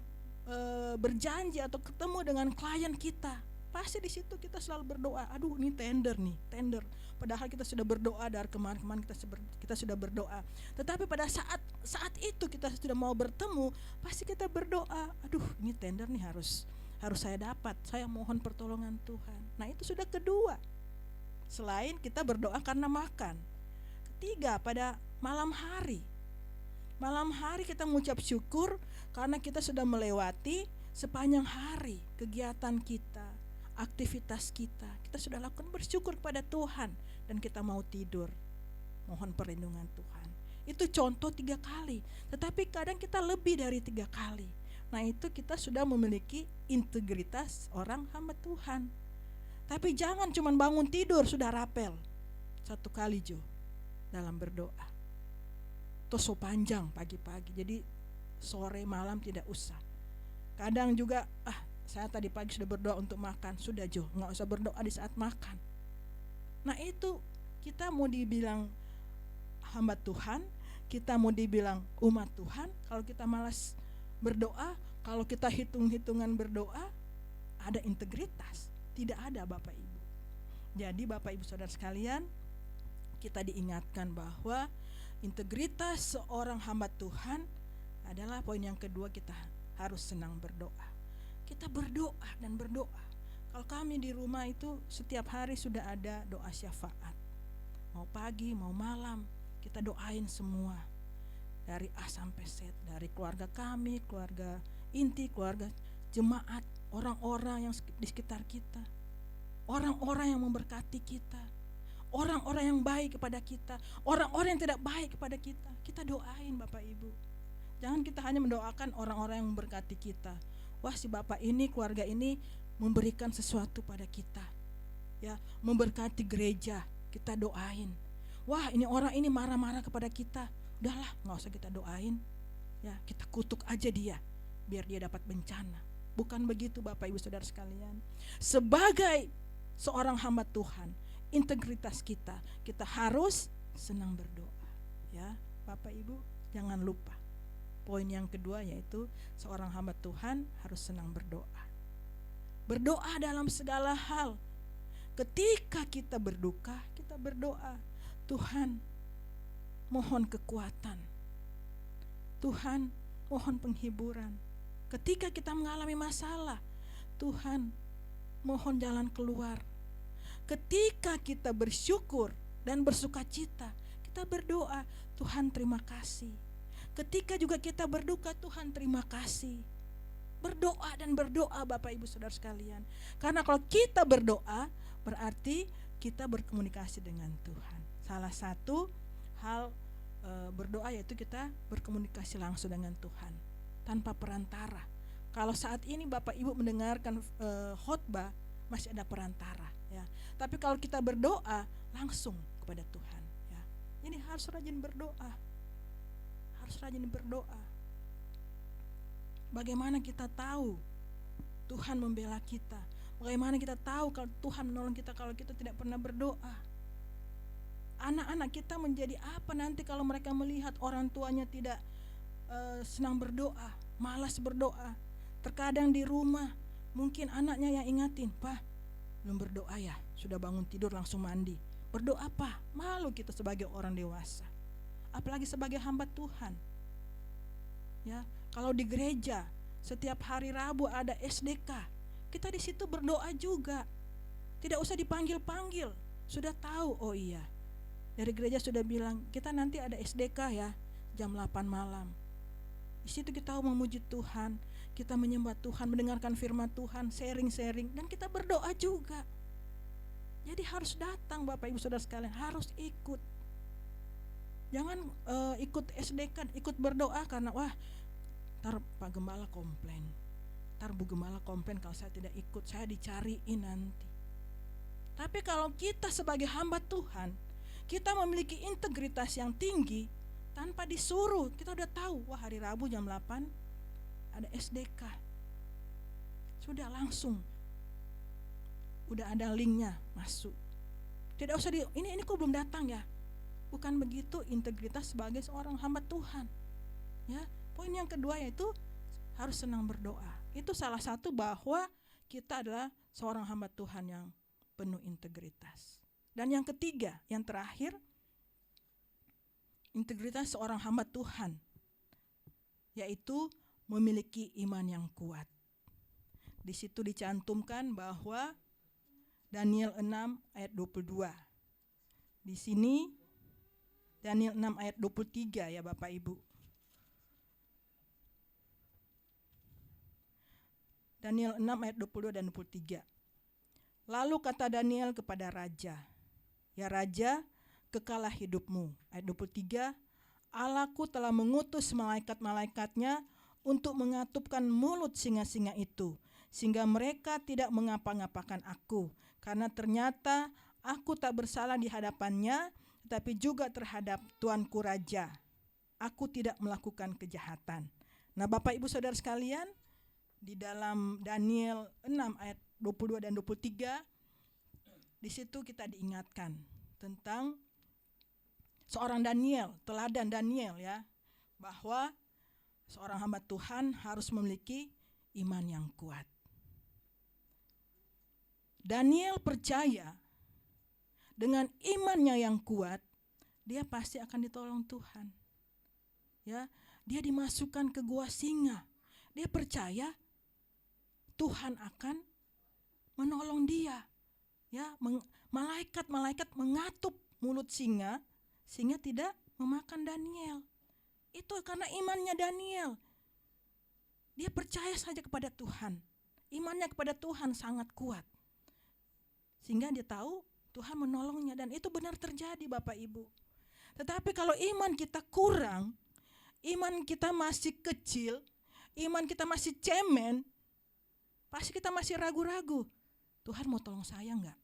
berjanji atau ketemu dengan klien kita, pasti di situ kita selalu berdoa. Aduh, ini tender. Padahal kita sudah berdoa dari kemarin kita sudah berdoa. Tetapi pada saat itu kita sudah mau bertemu, pasti kita berdoa. Aduh, ini tender nih harus saya dapat. Saya mohon pertolongan Tuhan. Nah, itu sudah kedua. Selain kita berdoa karena makan. Ketiga, pada malam hari. Malam hari kita mengucap syukur karena kita sudah melewati sepanjang hari kegiatan kita, aktivitas kita sudah lakukan, bersyukur kepada Tuhan, dan kita mau tidur, mohon perlindungan Tuhan. Itu contoh 3 kali. Tetapi kadang kita lebih dari 3 kali. Nah, itu kita sudah memiliki integritas orang hamba Tuhan. Tapi jangan cuma bangun tidur sudah rapel 1 kali Jo dalam berdoa. Toso panjang pagi-pagi, jadi sore malam tidak usah. Kadang juga saya tadi pagi sudah berdoa untuk makan, sudah Jo, nggak usah berdoa di saat makan. Nah, itu kita mau dibilang hamba Tuhan, kita mau dibilang umat Tuhan, kalau kita malas berdoa, kalau kita hitung-hitungan berdoa, ada integritas? Tidak ada Bapak Ibu. Jadi Bapak Ibu Saudara sekalian, kita diingatkan bahwa integritas seorang hamba Tuhan adalah poin yang kedua, kita harus senang berdoa. Kita berdoa dan berdoa. Kalau kami di rumah itu setiap hari sudah ada doa syafaat. Mau pagi, mau malam, Kita doain semua dari A sampai Z, dari keluarga kami, keluarga inti, keluarga jemaat, orang-orang yang di sekitar kita, orang-orang yang memberkati kita, orang-orang yang baik kepada kita, orang-orang yang tidak baik kepada kita. Kita doain Bapak Ibu. Jangan kita hanya mendoakan orang-orang yang memberkati kita. Wah, si Bapak ini, keluarga ini memberikan sesuatu pada kita, ya, memberkati gereja, kita doain. Wah, ini orang ini marah-marah kepada kita, udahlah, nggak usah kita doain, ya, kita kutuk aja dia, biar dia dapat bencana. Bukan begitu Bapak Ibu Saudara sekalian. Sebagai seorang hamba Tuhan, integritas kita harus senang berdoa, ya Bapak Ibu. Jangan lupa poin yang kedua, yaitu seorang hamba Tuhan harus senang berdoa. Berdoa dalam segala hal. Ketika kita berduka, kita berdoa, Tuhan mohon kekuatan, Tuhan mohon penghiburan. Ketika kita mengalami masalah, Tuhan mohon jalan keluar. Ketika kita bersyukur dan bersukacita, kita berdoa, Tuhan terima kasih. Ketika juga kita berduka, Tuhan terima kasih. Berdoa dan berdoa Bapak Ibu Saudara sekalian. Karena kalau kita berdoa, berarti kita berkomunikasi dengan Tuhan. Salah satu hal berdoa yaitu kita berkomunikasi langsung dengan Tuhan tanpa perantara. Kalau saat ini Bapak Ibu mendengarkan khotbah, masih ada perantara, ya. Tapi kalau kita berdoa langsung kepada Tuhan, ya. Jadi harus rajin berdoa. Harus rajin berdoa. Bagaimana kita tahu Tuhan membela kita? Bagaimana kita tahu kalau Tuhan menolong kita kalau kita tidak pernah berdoa? Anak-anak kita menjadi apa nanti kalau mereka melihat orang tuanya tidak senang berdoa, malas berdoa? Terkadang di rumah mungkin anaknya yang ingatin, "Pak, belum berdoa ya? Sudah bangun tidur langsung mandi. Berdoa apa?" Malu kita sebagai orang dewasa, apalagi sebagai hamba Tuhan. Ya, kalau di gereja setiap hari Rabu ada SDK, kita di situ berdoa juga. Tidak usah dipanggil-panggil, sudah tahu, oh iya, dari gereja sudah bilang kita nanti ada SDK ya, jam 8 malam. Di situ kita memuji Tuhan, kita menyembah Tuhan, mendengarkan firman Tuhan, sharing-sharing, dan kita berdoa juga. Jadi harus datang Bapak Ibu Saudara sekalian, harus ikut. Jangan ikut SDK, ikut berdoa karena wah, ntar Pak Gembala komplain, ntar Bu Gembala komplain kalau saya tidak ikut, saya dicariin nanti. Tapi kalau kita sebagai hamba Tuhan, kita memiliki integritas yang tinggi, tanpa disuruh, kita udah tahu, wah hari Rabu jam 8 ada SDK. Sudah langsung, udah ada linknya, masuk. Tidak usah ini kok belum datang ya. Bukan begitu integritas sebagai seorang hamba Tuhan. Ya, poin yang kedua yaitu harus senang berdoa. Itu salah satu bahwa kita adalah seorang hamba Tuhan yang penuh integritas. Dan yang ketiga, yang terakhir, integritas seorang hamba Tuhan yaitu memiliki iman yang kuat. Di situ dicantumkan bahwa Daniel 6 ayat 22. Di sini Daniel 6 ayat 23 ya Bapak Ibu. Daniel 6 ayat 22 dan 23. Lalu kata Daniel kepada raja, "Ya raja, kekalah hidupmu." Ayat 23, "Allahku telah mengutus malaikat-malaikatnya untuk mengatupkan mulut singa-singa itu, sehingga mereka tidak mengapa-ngapakan aku, karena ternyata aku tak bersalah di hadapannya, tetapi juga terhadap tuanku raja. Aku tidak melakukan kejahatan." Nah Bapak Ibu Saudara sekalian, di dalam Daniel 6 ayat 22 dan 23, di situ kita diingatkan tentang seorang Daniel, teladan Daniel ya, bahwa seorang hamba Tuhan harus memiliki iman yang kuat. Daniel percaya dengan imannya yang kuat, dia pasti akan ditolong Tuhan. Ya, dia dimasukkan ke gua singa. Dia percaya Tuhan akan menolong dia. Ya, malaikat-malaikat mengatup mulut singa sehingga tidak memakan Daniel. Itu karena imannya Daniel. Dia percaya saja kepada Tuhan. Imannya kepada Tuhan sangat kuat. Sehingga dia tahu Tuhan menolongnya, dan itu benar terjadi Bapak Ibu. Tetapi kalau iman kita kurang, iman kita masih kecil, iman kita masih cemen, pasti kita masih ragu-ragu. Tuhan mau tolong saya enggak?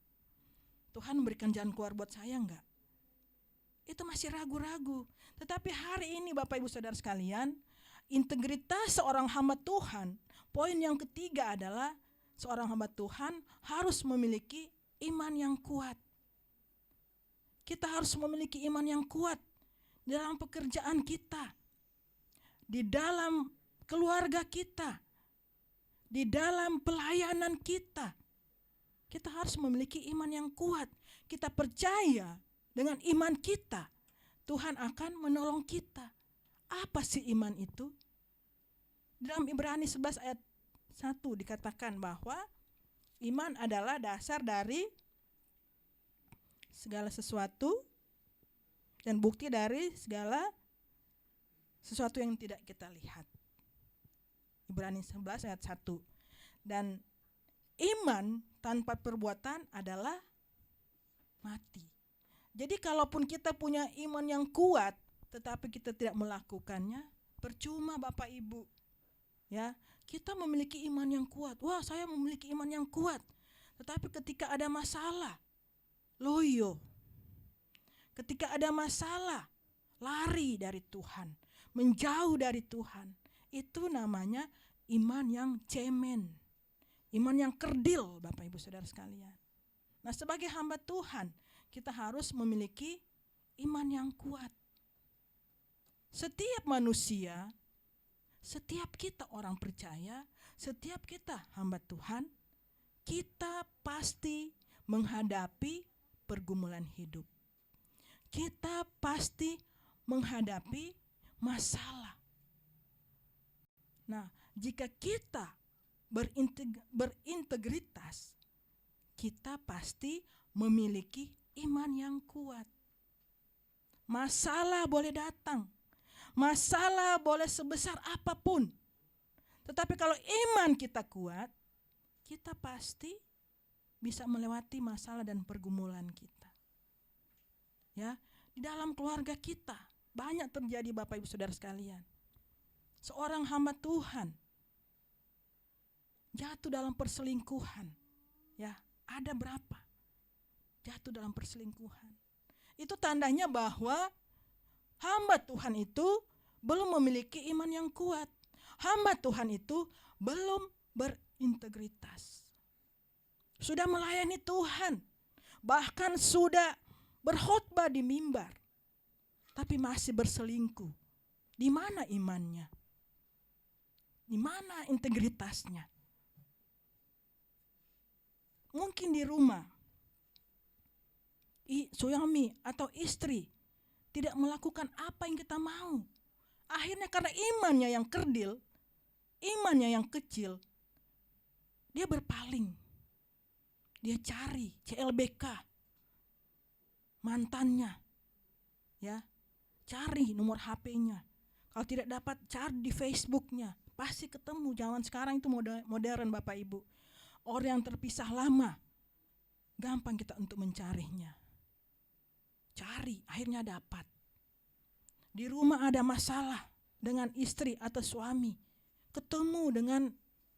Tuhan memberikan jalan keluar buat saya enggak? Itu masih ragu-ragu. Tetapi hari ini Bapak Ibu Saudara sekalian, integritas seorang hamba Tuhan, poin yang ketiga adalah seorang hamba Tuhan harus memiliki iman yang kuat. Kita harus memiliki iman yang kuat dalam pekerjaan kita, di dalam keluarga kita, di dalam pelayanan kita. Kita harus memiliki iman yang kuat. Kita percaya dengan iman kita, Tuhan akan menolong kita. Apa sih iman itu? Dalam Ibrani 11 ayat 1 dikatakan bahwa iman adalah dasar dari segala sesuatu dan bukti dari segala sesuatu yang tidak kita lihat. Ibrani 11 ayat 1. Dan iman tanpa perbuatan adalah mati. Jadi kalaupun kita punya iman yang kuat tetapi kita tidak melakukannya, percuma Bapak Ibu. Ya, kita memiliki iman yang kuat. Wah, saya memiliki iman yang kuat. Tetapi ketika ada masalah, loyo. Ketika ada masalah, lari dari Tuhan, menjauh dari Tuhan. Itu namanya iman yang cemen, iman yang kerdil Bapak Ibu Saudara sekalian. Nah, sebagai hamba Tuhan, kita harus memiliki iman yang kuat. Setiap manusia, setiap kita orang percaya, setiap kita hamba Tuhan, kita pasti menghadapi pergumulan hidup. Kita pasti menghadapi masalah. Nah, jika kita berintegritas, kita pasti memiliki iman yang kuat. Masalah boleh datang, masalah boleh sebesar apapun, tetapi kalau iman kita kuat, kita pasti bisa melewati masalah dan pergumulan kita. Ya, di dalam keluarga kita banyak terjadi Bapak Ibu Saudara sekalian. Seorang hamba Tuhan jatuh dalam perselingkuhan. Ya, ada berapa jatuh dalam perselingkuhan? Itu tandanya bahwa hamba Tuhan itu belum memiliki iman yang kuat. Hamba Tuhan itu belum berintegritas. Sudah melayani Tuhan, bahkan sudah berkhotbah di mimbar, tapi masih berselingkuh. Di mana imannya? Di mana integritasnya? Mungkin di rumah, suami atau istri tidak melakukan apa yang kita mau. Akhirnya karena imannya yang kerdil, imannya yang kecil, dia berpaling. Dia cari CLBK mantannya, ya, cari nomor HP-nya. Kalau tidak dapat, cari di Facebooknya, pasti ketemu. Zaman sekarang itu modern Bapak Ibu. Orang yang terpisah lama, gampang kita untuk mencarinya. Cari, akhirnya dapat. Di rumah ada masalah dengan istri atau suami, ketemu dengan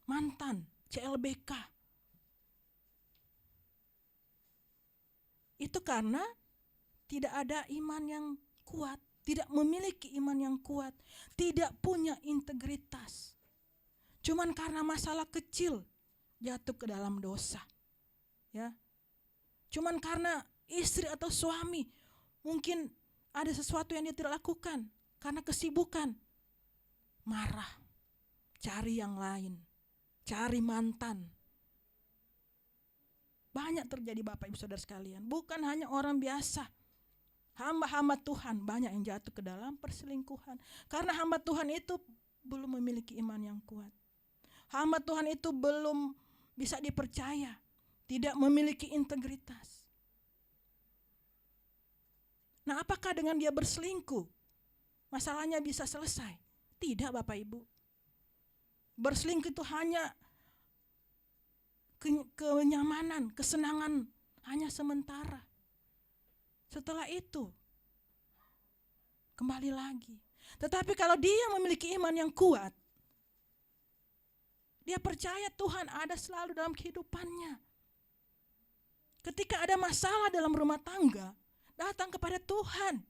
mantan, CLBK. Itu karena tidak ada iman yang kuat, tidak memiliki iman yang kuat, tidak punya integritas. Cuman karena masalah kecil jatuh ke dalam dosa. Ya. Cuman karena istri atau suami mungkin ada sesuatu yang dia tidak lakukan karena kesibukan. Marah, cari yang lain, cari mantan. Banyak terjadi Bapak Ibu Saudara sekalian. Bukan hanya orang biasa, hamba-hamba Tuhan banyak yang jatuh ke dalam perselingkuhan. Karena hamba Tuhan itu belum memiliki iman yang kuat. Hamba Tuhan itu belum bisa dipercaya, tidak memiliki integritas. Nah, apakah dengan dia berselingkuh masalahnya bisa selesai? Tidak, Bapak Ibu. Berselingkuh itu hanya kenyamanan, kesenangan hanya sementara. Setelah itu kembali lagi. Tetapi kalau dia memiliki iman yang kuat, dia percaya Tuhan ada selalu dalam kehidupannya. Ketika ada masalah dalam rumah tangga, datang kepada Tuhan.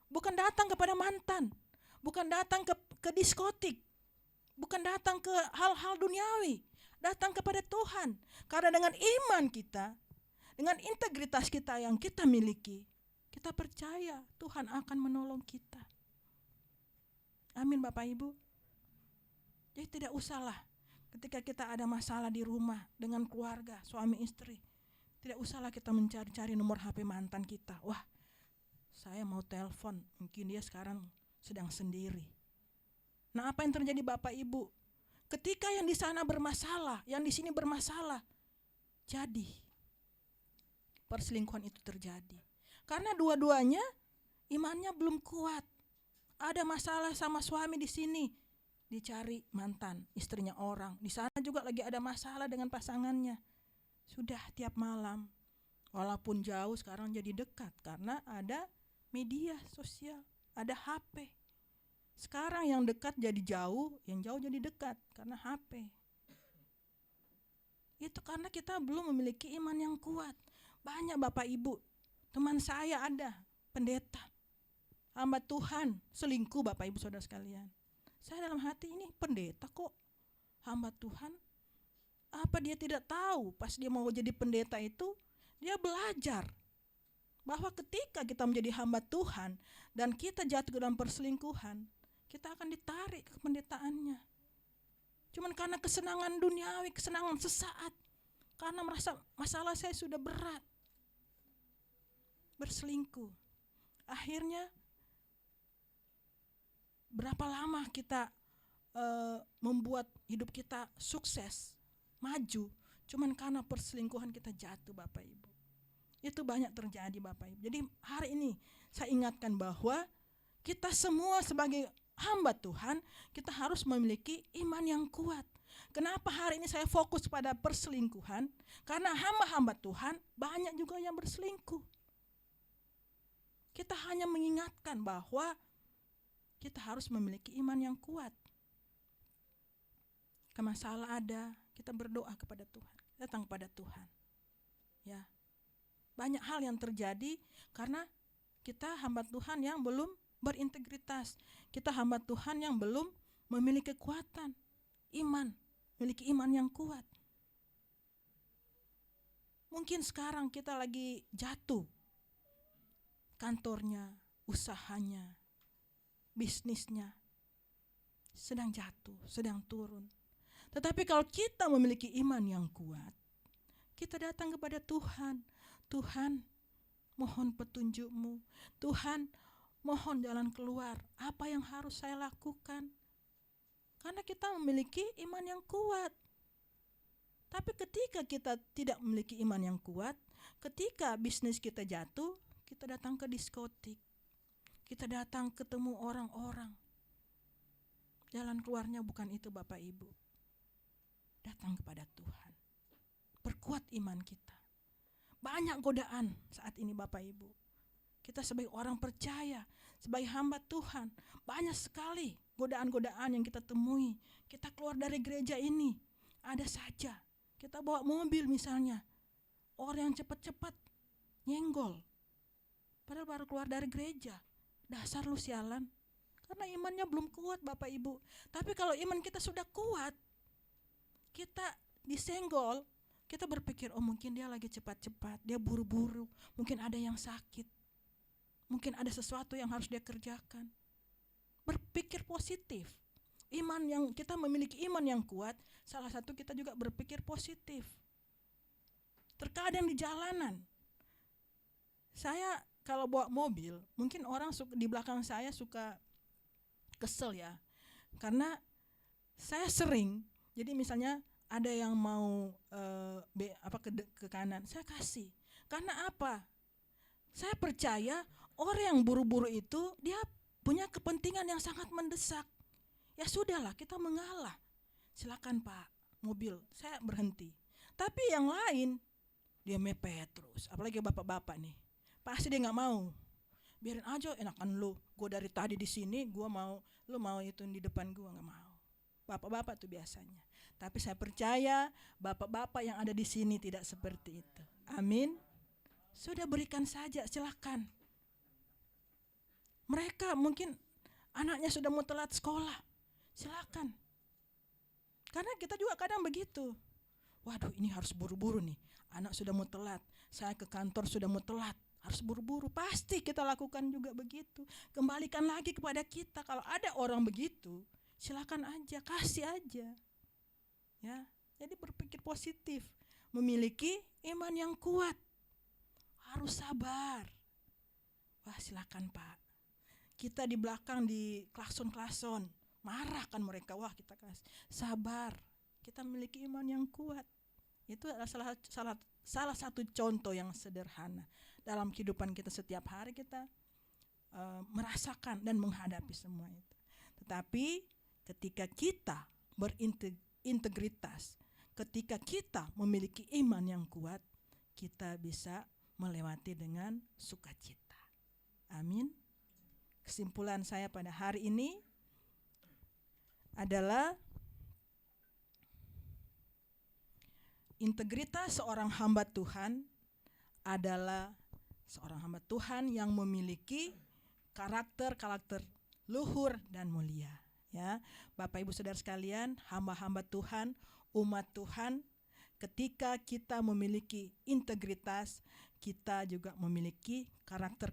Bukan datang kepada mantan, bukan datang ke diskotik, bukan datang ke hal-hal duniawi, datang kepada Tuhan. Karena dengan iman kita, dengan integritas kita yang kita miliki, kita percaya Tuhan akan menolong kita. Amin Bapak Ibu. Jadi tidak usahlah ketika kita ada masalah di rumah dengan keluarga, suami istri, tidak usahlah kita mencari-cari nomor HP mantan kita. Wah, saya mau telepon, mungkin dia sekarang sedang sendiri. Nah, apa yang terjadi Bapak Ibu? Ketika yang di sana bermasalah, yang di sini bermasalah, jadi perselingkuhan itu terjadi. Karena dua-duanya imannya belum kuat. Ada masalah sama suami di sini, dicari mantan, istrinya orang. Di sana juga lagi ada masalah dengan pasangannya. Sudah tiap malam, walaupun jauh sekarang jadi dekat karena ada media sosial, ada HP. Sekarang yang dekat jadi jauh, yang jauh jadi dekat karena HP. Itu karena kita belum memiliki iman yang kuat. Banyak Bapak Ibu, teman saya ada pendeta, hamba Tuhan, selingkuh Bapak Ibu Saudara sekalian. Saya dalam hati, ini pendeta kok hamba Tuhan. Apa dia tidak tahu pas dia mau jadi pendeta itu, dia belajar bahwa ketika kita menjadi hamba Tuhan dan kita jatuh ke dalam perselingkuhan, kita akan ditarik ke pendetaannya. Cuman karena kesenangan duniawi, kesenangan sesaat, karena merasa masalah saya sudah berat, berselingkuh. Akhirnya berapa lama kita membuat hidup kita sukses, maju, cuman karena perselingkuhan kita jatuh Bapak Ibu. Itu banyak terjadi Bapak Ibu. Jadi hari ini saya ingatkan bahwa kita semua sebagai hamba Tuhan, kita harus memiliki iman yang kuat. Kenapa hari ini saya fokus pada perselingkuhan? Karena hamba-hamba Tuhan banyak juga yang berselingkuh. Kita hanya mengingatkan bahwa kita harus memiliki iman yang kuat. Masalah ada, kita berdoa kepada Tuhan, datang kepada Tuhan. Ya. Banyak hal yang terjadi karena kita hamba Tuhan yang belum berintegritas. Kita hamba Tuhan yang belum memiliki kekuatan iman, memiliki iman yang kuat. Mungkin sekarang kita lagi jatuh, kantornya, usahanya, bisnisnya sedang jatuh, sedang turun. Tetapi kalau kita memiliki iman yang kuat, kita datang kepada Tuhan. Tuhan, mohon petunjuk-Mu. Tuhan, mohon jalan keluar. Apa yang harus saya lakukan? Karena kita memiliki iman yang kuat. Tapi ketika kita tidak memiliki iman yang kuat, ketika bisnis kita jatuh, kita datang ke diskotik. Kita datang ketemu orang-orang. Jalan keluarnya bukan itu Bapak Ibu. Datang kepada Tuhan. Perkuat iman kita. Banyak godaan saat ini Bapak Ibu. Kita sebagai orang percaya, sebagai hamba Tuhan, banyak sekali godaan-godaan yang kita temui. Kita keluar dari gereja ini, ada saja. Kita bawa mobil misalnya, orang yang cepat-cepat nyenggol. Padahal baru keluar dari gereja. Dasar lu sialan. Karena imannya belum kuat Bapak Ibu. Tapi kalau iman kita sudah kuat, kita disenggol, kita berpikir, oh mungkin dia lagi cepat-cepat, dia buru-buru, mungkin ada yang sakit, mungkin ada sesuatu yang harus dia kerjakan. Berpikir positif. Iman yang kita memiliki iman yang kuat, salah satu kita juga berpikir positif. Terkadang di jalanan, saya kalau bawa mobil, mungkin orang di belakang saya suka kesel ya, karena saya sering, jadi misalnya ada yang mau ke kanan, saya kasih. Karena apa? Saya percaya orang yang buru-buru itu dia punya kepentingan yang sangat mendesak. Ya sudahlah, kita mengalah. Silakan Pak, mobil saya berhenti. Tapi yang lain dia mepet terus. Apalagi bapak-bapak nih, pasti dia nggak mau. Biarin aja, enakan lu. Gue dari tadi di sini, gue mau, lu mau itu di depan gue, nggak mau. Bapak-bapak tuh biasanya. Tapi saya percaya bapak-bapak yang ada di sini tidak seperti itu. Amin. Sudah berikan saja, silakan. Mereka mungkin anaknya sudah mau telat sekolah, silakan. Karena kita juga kadang begitu. Waduh, ini harus buru-buru nih. Anak sudah mau telat, saya ke kantor sudah mau telat, harus buru-buru. Pasti kita lakukan juga begitu. Kembalikan lagi kepada kita. Kalau ada orang begitu, silakan aja, kasih aja. Ya, jadi berpikir positif, memiliki iman yang kuat. Harus sabar. Wah, silakan Pak. Kita di belakang di klakson-klakson, marah kan mereka. Wah, kita kasih sabar. Kita memiliki iman yang kuat. Itu adalah salah satu contoh yang sederhana dalam kehidupan kita setiap hari. Kita merasakan dan menghadapi semua itu. Tetapi ketika kita berintegritas, ketika kita memiliki iman yang kuat, kita bisa melewati dengan sukacita. Amin. Kesimpulan saya pada hari ini adalah integritas seorang hamba Tuhan adalah seorang hamba Tuhan yang memiliki karakter luhur dan mulia. Ya, Bapak Ibu Saudara sekalian, hamba-hamba Tuhan, umat Tuhan, ketika kita memiliki integritas, kita juga memiliki karakter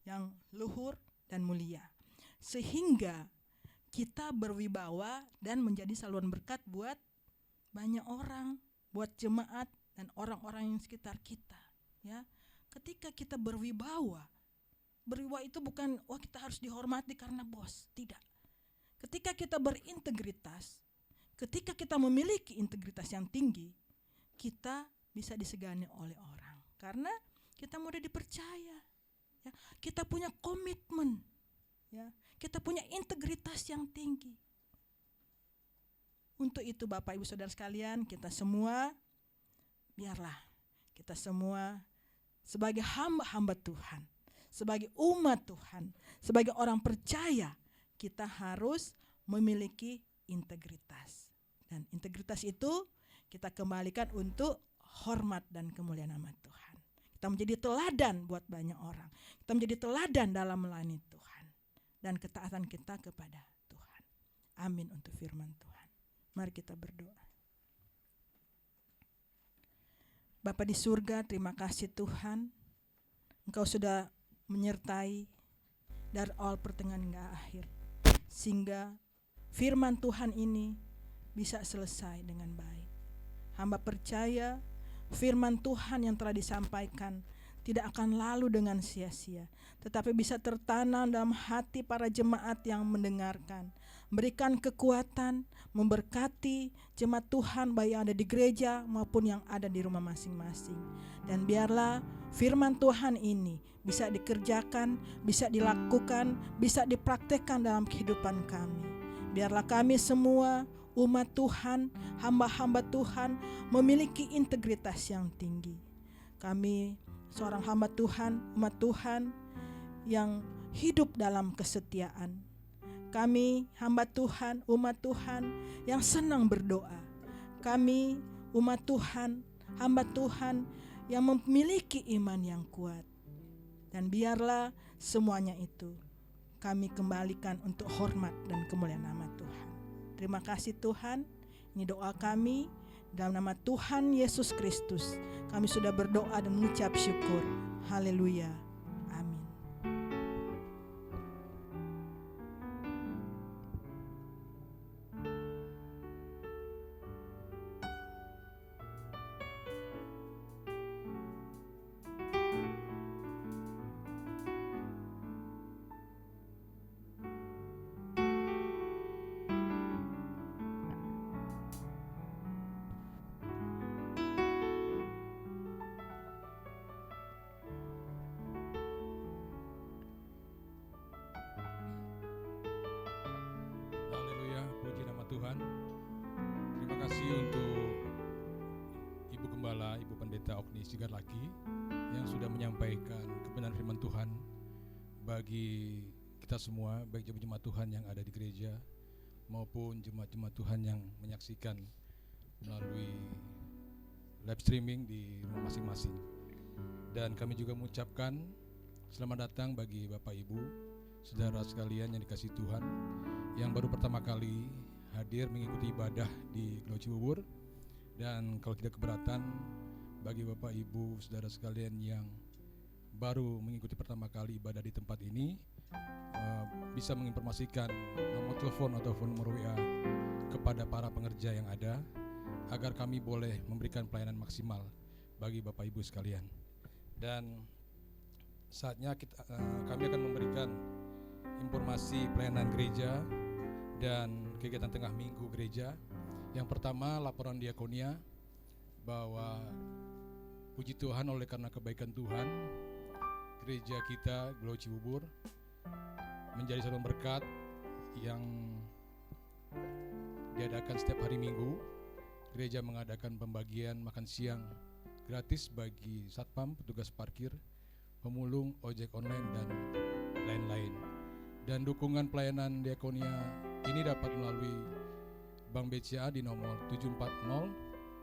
yang luhur dan mulia. Sehingga kita berwibawa dan menjadi saluran berkat buat banyak orang, buat jemaat dan orang-orang yang sekitar kita. Ya, ketika kita berwibawa itu bukan kita harus dihormati karena bos, tidak. Ketika kita berintegritas, ketika kita memiliki integritas yang tinggi, kita bisa disegani oleh orang karena kita mudah dipercaya. Ya, kita punya komitmen, ya, kita punya integritas yang tinggi. Untuk itu Bapak Ibu Saudara sekalian, kita semua biarlah kita semua sebagai hamba-hamba Tuhan, sebagai umat Tuhan, sebagai orang percaya, kita harus memiliki integritas. Dan integritas itu kita kembalikan untuk hormat dan kemuliaan nama Tuhan. Kita menjadi teladan buat banyak orang. Kita menjadi teladan dalam melayani Tuhan dan ketaatan kita kepada Tuhan. Amin untuk firman Tuhan. Mari kita berdoa. Bapa di surga, terima kasih Tuhan. Engkau sudah menyertai dari awal pertengahan hingga akhir, sehingga firman Tuhan ini bisa selesai dengan baik. Hamba percaya firman Tuhan yang telah disampaikan tidak akan lalu dengan sia-sia, tetapi bisa tertanam dalam hati para jemaat yang mendengarkan. Berikan kekuatan, memberkati jemaat Tuhan baik yang ada di gereja maupun yang ada di rumah masing-masing. Dan biarlah firman Tuhan ini bisa dikerjakan, bisa dilakukan, bisa dipraktekkan dalam kehidupan kami. Biarlah kami semua umat Tuhan, hamba-hamba Tuhan memiliki integritas yang tinggi. Kami seorang hamba Tuhan, umat Tuhan yang hidup dalam kesetiaan. Kami hamba Tuhan, umat Tuhan yang senang berdoa. Kami umat Tuhan, hamba Tuhan yang memiliki iman yang kuat. Dan biarlah semuanya itu kami kembalikan untuk hormat dan kemuliaan nama Tuhan. Terima kasih Tuhan. Ini doa kami dalam nama Tuhan Yesus Kristus. Kami sudah berdoa dan mengucap syukur. Haleluya. Amin. Pendeta Okni Sigarlaki yang sudah menyampaikan kebenaran firman Tuhan bagi kita semua, baik jemaat Tuhan yang ada di gereja maupun jemaat-jemaat Tuhan yang menyaksikan melalui live streaming di rumah masing-masing. Dan kami juga mengucapkan selamat datang bagi Bapak Ibu, saudara sekalian yang dikasihi Tuhan, yang baru pertama kali hadir mengikuti ibadah di Glo Cibubur. Dan kalau tidak keberatan, bagi Bapak Ibu saudara sekalian yang baru mengikuti pertama kali ibadah di tempat ini, bisa menginformasikan nomor telepon ataupun nomor WA kepada para pengerja yang ada, agar kami boleh memberikan pelayanan maksimal bagi Bapak Ibu sekalian. Dan saatnya kami akan memberikan informasi pelayanan gereja dan kegiatan tengah minggu gereja. Yang pertama, laporan diakonia, bahwa puji Tuhan oleh karena kebaikan Tuhan, gereja kita Glo Cibubur menjadi saluran berkat yang diadakan setiap hari Minggu. Gereja mengadakan pembagian makan siang gratis bagi satpam, petugas parkir, pemulung, ojek online, dan lain-lain. Dan dukungan pelayanan diakonia ini dapat melalui Bank BCA di nomor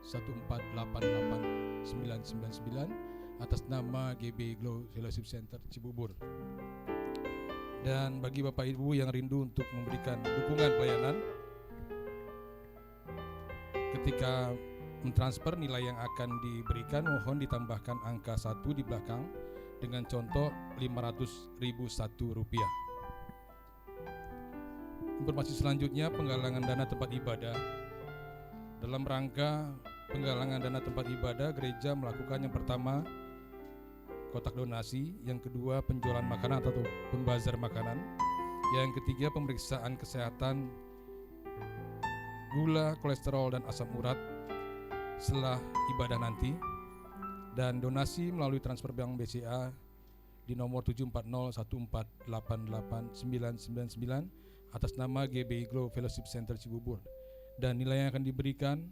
740-1488-999 atas nama GB Glo Fellowship Center Cibubur. Dan bagi Bapak Ibu yang rindu untuk memberikan dukungan pelayanan, ketika mentransfer nilai yang akan diberikan, mohon ditambahkan angka 1 di belakang dengan contoh Rp500.001. Informasi selanjutnya, penggalangan dana tempat ibadah. Dalam rangka penggalangan dana tempat ibadah, gereja melakukan yang pertama kotak donasi, yang kedua penjualan makanan ataupun bazar makanan, yang ketiga pemeriksaan kesehatan gula, kolesterol, dan asam urat setelah ibadah nanti, dan donasi melalui transfer bank BCA di nomor 740-1488-999 atas nama GBI Glo Fellowship Center Cibubur. Dan nilai yang akan diberikan,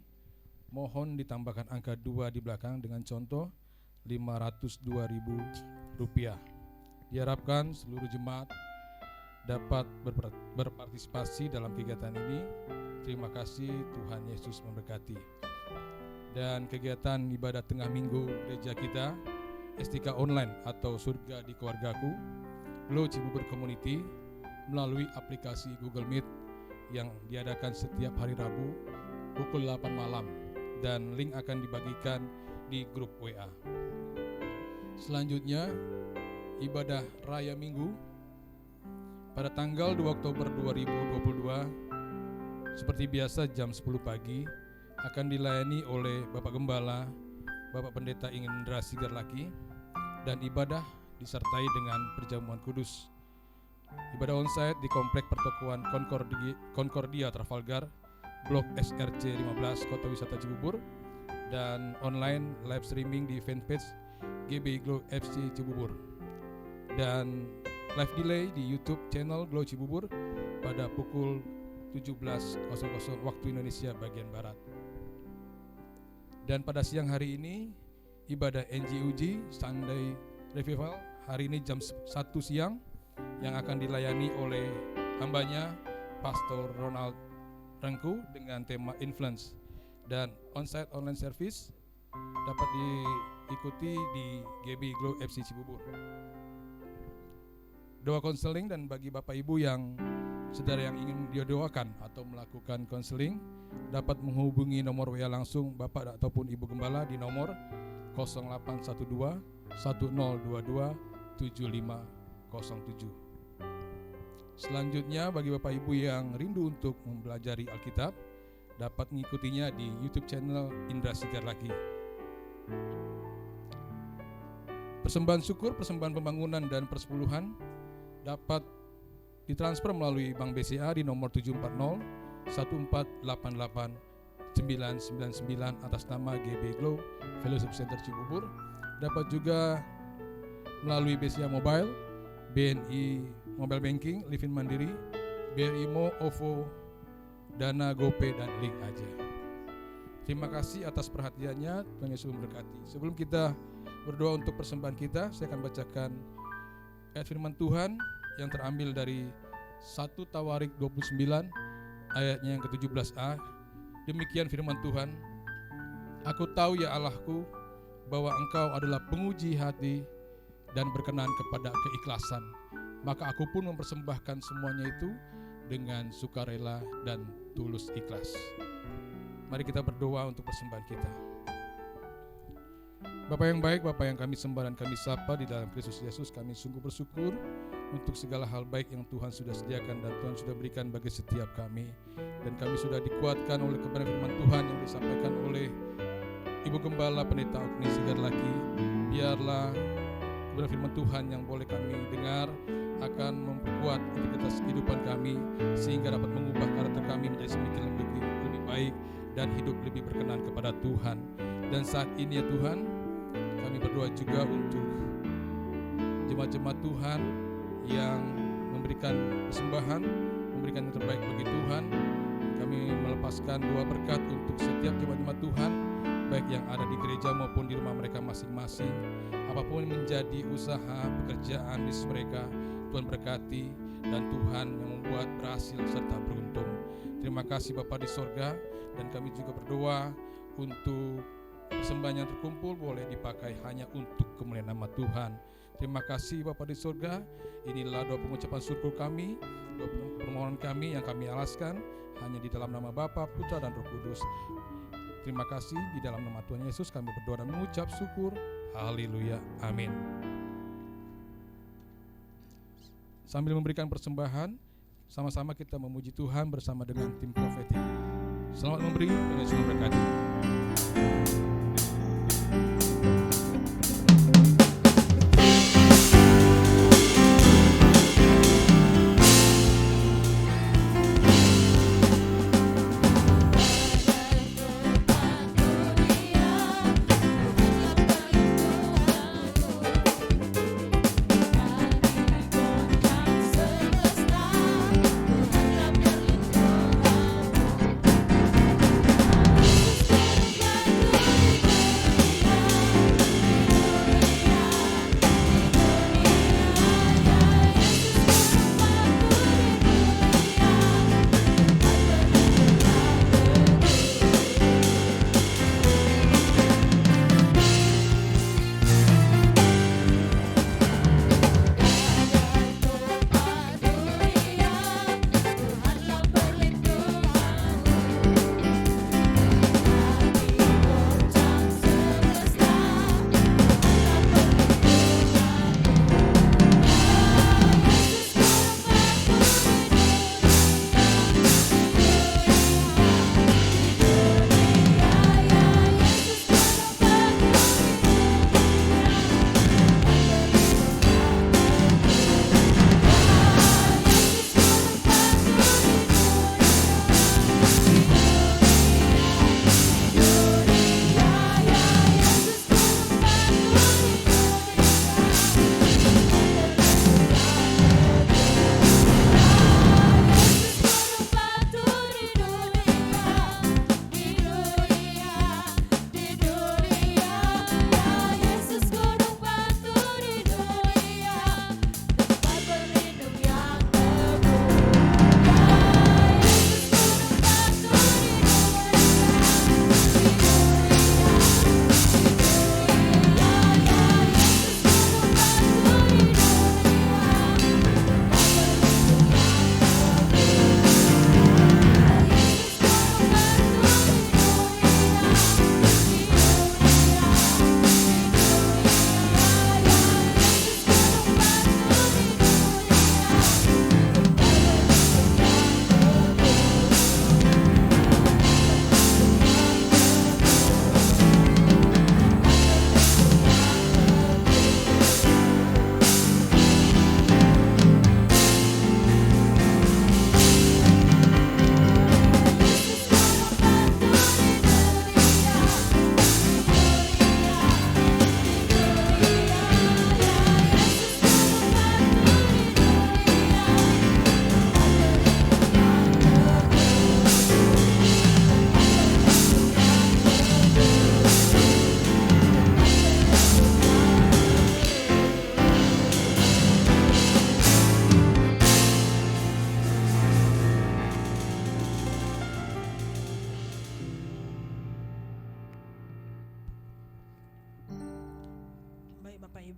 mohon ditambahkan angka 2 di belakang dengan contoh Rp502.000. Diharapkan seluruh jemaat dapat berpartisipasi dalam kegiatan ini. Terima kasih, Tuhan Yesus memberkati. Dan kegiatan ibadah tengah minggu gereja kita, STK Online atau Surga di Keluargaku, Glo Cibubur Community, melalui aplikasi Google Meet yang diadakan setiap hari Rabu pukul 8 malam, dan link akan dibagikan di grup WA. Selanjutnya, ibadah Raya Minggu pada tanggal 2 Oktober 2022, seperti biasa jam 10 pagi akan dilayani oleh Bapak Gembala, Bapak Pendeta Indra Sigarlaki, dan ibadah disertai dengan perjamuan kudus. Ibadah onsite di Komplek Pertokoan Concordia Trafalgar, Blok SRC 15, Kota Wisata Cibubur, dan online live streaming di fanpage GB Glo FC Cibubur, dan live delay di YouTube channel Glo Cibubur pada pukul 17.00 waktu Indonesia bagian Barat. Dan pada siang hari ini, ibadah NGUG Sunday Revival hari ini jam 1 siang yang akan dilayani oleh hambanya Pastor Ronald Rengku dengan tema Influence, dan onsite online service dapat diikuti di GB Glo FC Cibubur. Doa konseling, dan bagi Bapak Ibu yang saudara yang ingin didoakan atau melakukan konseling, dapat menghubungi nomor WA langsung Bapak ataupun Ibu Gembala di nomor 0812 1022 7507. Selanjutnya, bagi Bapak Ibu yang rindu untuk mempelajari Alkitab, dapat mengikutinya di YouTube channel Indra Sigarlaki. Persembahan syukur, persembahan pembangunan, dan persepuluhan dapat ditransfer melalui Bank BCA di nomor 740-1488-999 atas nama GB Glo Fellowship Center Cibubur. Dapat juga melalui BCA Mobile, BNI Mobile Banking, Livin Mandiri, BRI Mo, OVO, Dana, GoPay, dan Link aja. Terima kasih atas perhatiannya. Tuhan Yesus memberkati. Sebelum kita berdoa untuk persembahan kita, saya akan bacakan ayat firman Tuhan yang terambil dari 1 Tawarik 29 ayatnya yang ke-17a. Demikian firman Tuhan, Aku tahu ya Allahku, bahwa Engkau adalah penguji hati dan berkenan kepada keikhlasan. Maka aku pun mempersembahkan semuanya itu dengan sukarela dan tulus ikhlas. Mari kita berdoa untuk persembahan kita. Bapa yang baik, Bapa yang kami sembah dan kami sapa di dalam Kristus Yesus, kami sungguh bersyukur untuk segala hal baik yang Tuhan sudah sediakan dan Tuhan sudah berikan bagi setiap kami. Dan kami sudah dikuatkan oleh kebenaran firman Tuhan yang disampaikan oleh Ibu Gembala Pendeta Ogni Sigarlaki. Biarlah kebenaran firman Tuhan yang boleh kami dengar akan memperkuat integritas kehidupan kami, sehingga dapat mengubah karakter kami menjadi semakin lebih baik dan hidup lebih berkenan kepada Tuhan. Dan saat ini ya Tuhan, kami berdoa juga untuk jemaat-jemaat Tuhan yang memberikan persembahan, memberikan yang terbaik bagi Tuhan. Kami melepaskan doa berkat untuk setiap jemaat-jemaat Tuhan, baik yang ada di gereja maupun di rumah mereka masing-masing. Apapun menjadi usaha, pekerjaan, bisnis mereka, Tuhan berkati dan Tuhan yang membuat berhasil serta beruntung. Terima kasih Bapa di sorga, dan kami juga berdoa untuk persembahan yang terkumpul boleh dipakai hanya untuk kemuliaan nama Tuhan. Terima kasih Bapa di sorga. Inilah doa pengucapan syukur kami, doa permohonan kami yang kami alaskan hanya di dalam nama Bapa, Putra dan Roh Kudus. Terima kasih, di dalam nama Tuhan Yesus kami berdoa dan mengucap syukur. Haleluya, amin. Sambil memberikan persembahan, sama-sama kita memuji Tuhan bersama dengan tim profetik. Selamat memberi, Tuhan Yesus memberkati. Semesta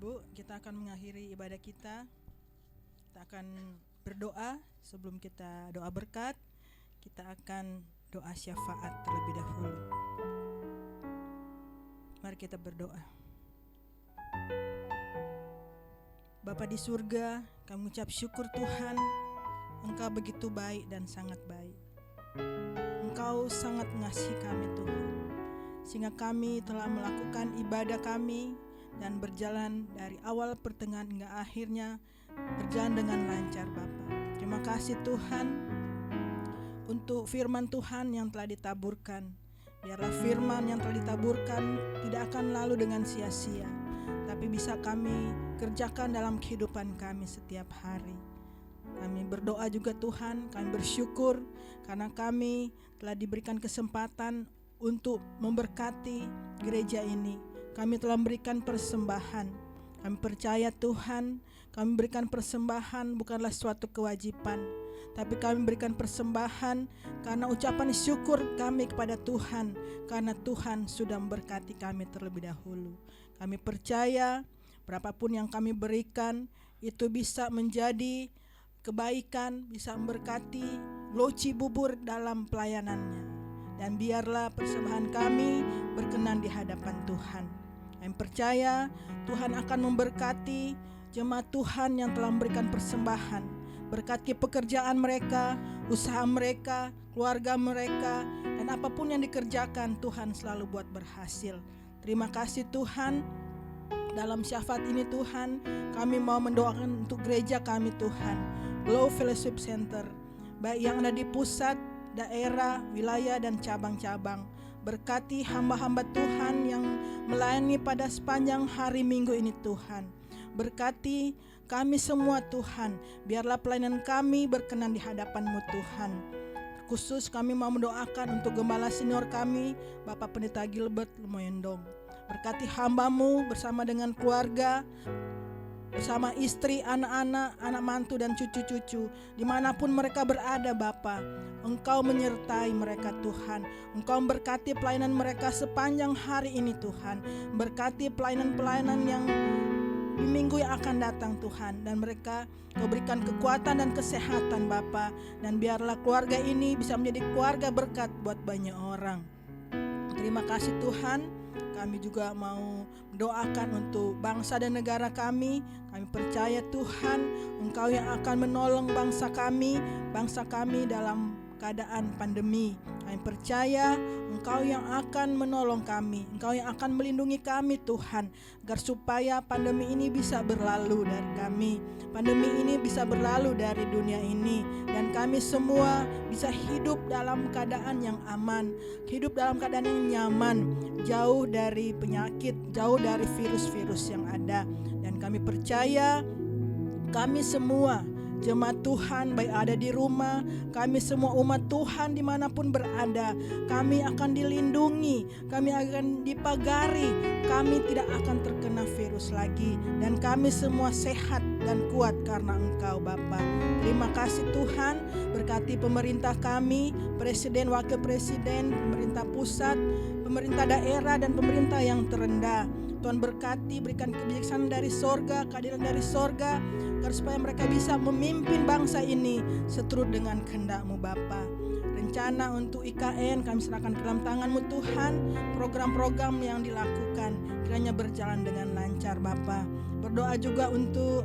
Ibu, kita akan mengakhiri ibadah kita. Kita akan berdoa. Sebelum kita doa berkat, kita akan doa syafaat terlebih dahulu. Mari kita berdoa. Bapa di surga, kami ucap syukur Tuhan, Engkau begitu baik dan sangat baik. Engkau sangat mengasihi kami Tuhan, sehingga kami telah melakukan ibadah kami dan berjalan dari awal pertengahan hingga akhirnya berjalan dengan lancar Bapa. Terima kasih Tuhan untuk firman Tuhan yang telah ditaburkan. Biarlah firman yang telah ditaburkan tidak akan lalu dengan sia-sia, tapi bisa kami kerjakan dalam kehidupan kami setiap hari. Kami berdoa juga Tuhan, kami bersyukur karena kami telah diberikan kesempatan untuk memberkati gereja ini. Kami telah memberikan persembahan. Kami percaya Tuhan, kami berikan persembahan bukanlah suatu kewajiban, tapi kami berikan persembahan karena ucapan syukur kami kepada Tuhan, karena Tuhan sudah memberkati kami terlebih dahulu. Kami percaya berapapun yang kami berikan itu bisa menjadi kebaikan, bisa memberkati Loci Bubur dalam pelayanannya. Dan biarlah persembahan kami berkenan di hadapan Tuhan. Kami percaya Tuhan akan memberkati jemaat Tuhan yang telah memberikan persembahan. Berkati pekerjaan mereka, usaha mereka, keluarga mereka, dan apapun yang dikerjakan Tuhan selalu buat berhasil. Terima kasih Tuhan. Dalam syafaat ini Tuhan, kami mau mendoakan untuk gereja kami Tuhan, Glow Fellowship Center, baik yang ada di pusat, daerah, wilayah, dan cabang-cabang. Berkati hamba-hamba Tuhan yang melayani pada sepanjang hari Minggu ini Tuhan. Berkati kami semua Tuhan, biarlah pelayanan kami berkenan di hadapan-Mu Tuhan. Khusus kami mau mendoakan untuk gembala senior kami, Bapak Pendeta Gilbert Lumoyendong. Berkati hamba-Mu bersama dengan keluarga, bersama istri, anak-anak, anak mantu dan cucu-cucu, dimanapun mereka berada Bapa. Engkau menyertai mereka Tuhan. Engkau memberkati pelayanan mereka sepanjang hari ini Tuhan. Berkati pelayanan-pelayanan yang di minggu yang akan datang Tuhan. Dan mereka Kau berikan kekuatan dan kesehatan Bapa. Dan biarlah keluarga ini bisa menjadi keluarga berkat buat banyak orang. Terima kasih Tuhan. Kami juga mau mendoakan untuk bangsa dan negara kami. Kami percaya Tuhan, Engkau yang akan menolong bangsa kami dalam keadaan pandemi. Kami percaya Engkau yang akan menolong kami, Engkau yang akan melindungi kami Tuhan, agar supaya pandemi ini bisa berlalu dari kami, pandemi ini bisa berlalu dari dunia ini, dan kami semua bisa hidup dalam keadaan yang aman, hidup dalam keadaan yang nyaman, jauh dari penyakit, jauh dari virus-virus yang ada. Dan kami percaya kami semua jemaat Tuhan, baik ada di rumah, kami semua umat Tuhan dimanapun berada, kami akan dilindungi, kami akan dipagari, kami tidak akan terkena virus lagi, dan kami semua sehat dan kuat karena Engkau Bapa. Terima kasih Tuhan, berkati pemerintah kami, presiden, wakil presiden, pemerintah pusat, pemerintah daerah, dan pemerintah yang terendah. Tuhan berkati, berikan kebijaksanaan dari sorga, keadilan dari sorga, agar supaya mereka bisa memimpin bangsa ini seturut dengan kehendak-Mu Bapa. Rencana untuk IKN kami serahkan ke dalam tangan-Mu Tuhan. Program-program yang dilakukan kiranya berjalan dengan lancar Bapa. Berdoa juga untuk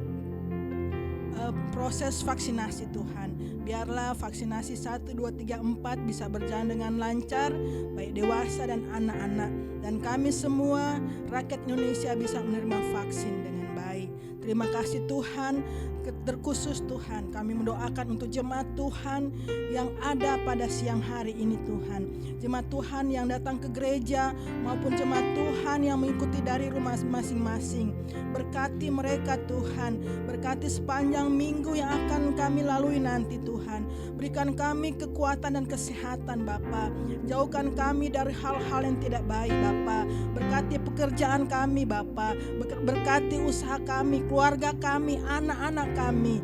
proses vaksinasi Tuhan. Biarlah vaksinasi 1, 2, 3, 4 bisa berjalan dengan lancar, baik dewasa dan anak-anak. Dan kami semua rakyat Indonesia bisa menerima vaksin dengan baik. Terima kasih Tuhan. Terkhusus Tuhan, kami mendoakan untuk jemaat Tuhan yang ada pada siang hari ini Tuhan. Jemaat Tuhan yang datang ke gereja maupun jemaat Tuhan yang mengikuti dari rumah masing-masing. Berkati mereka Tuhan, berkati sepanjang minggu yang akan kami lalui nanti Tuhan. Berikan kami kekuatan dan kesehatan Bapa. Jauhkan kami dari hal-hal yang tidak baik Bapa. Berkati pekerjaan kami Bapa. Berkati usaha kami, keluarga kami, anak-anak kami.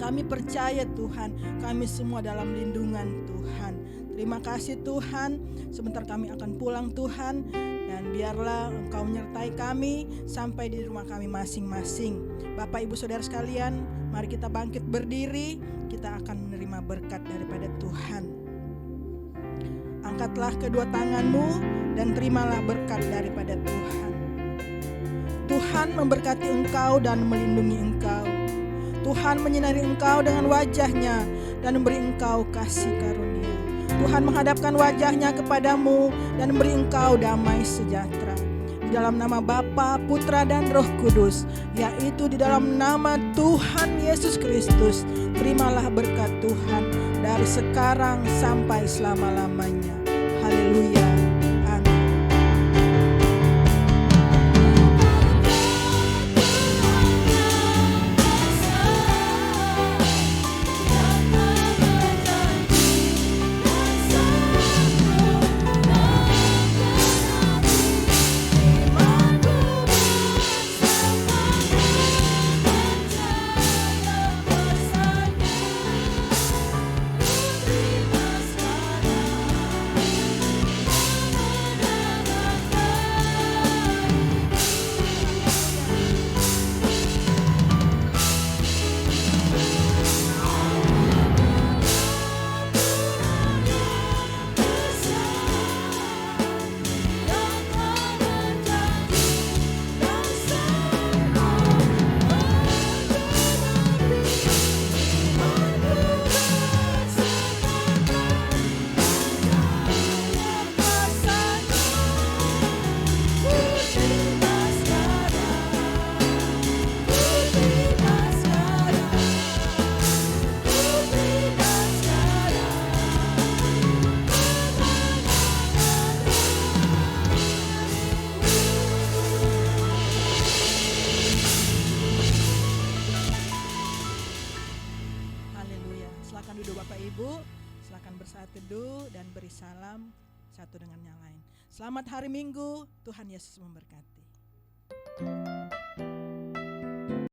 Kami percaya Tuhan, kami semua dalam lindungan Tuhan. Terima kasih Tuhan. Sebentar kami akan pulang Tuhan. Dan biarlah Engkau menyertai kami sampai di rumah kami masing-masing. Bapak Ibu Saudara sekalian, mari kita bangkit berdiri. Kita akan menerima berkat daripada Tuhan. Angkatlah kedua tanganmu dan terimalah berkat daripada Tuhan. Tuhan memberkati engkau dan melindungi engkau. Tuhan menyinari engkau dengan wajah-Nya dan memberi engkau kasih karunia. Tuhan menghadapkan wajah-Nya kepadamu dan memberi engkau damai sejahtera. Di dalam nama Bapa, Putra dan Roh Kudus, yaitu di dalam nama Tuhan Yesus Kristus, terimalah berkat Tuhan dari sekarang sampai selama-lamanya. Haleluya. Amin. Silakan duduk Bapak Ibu, silakan bersaat teduh dan beri salam satu dengan yang lain. Selamat hari Minggu, Tuhan Yesus memberkati.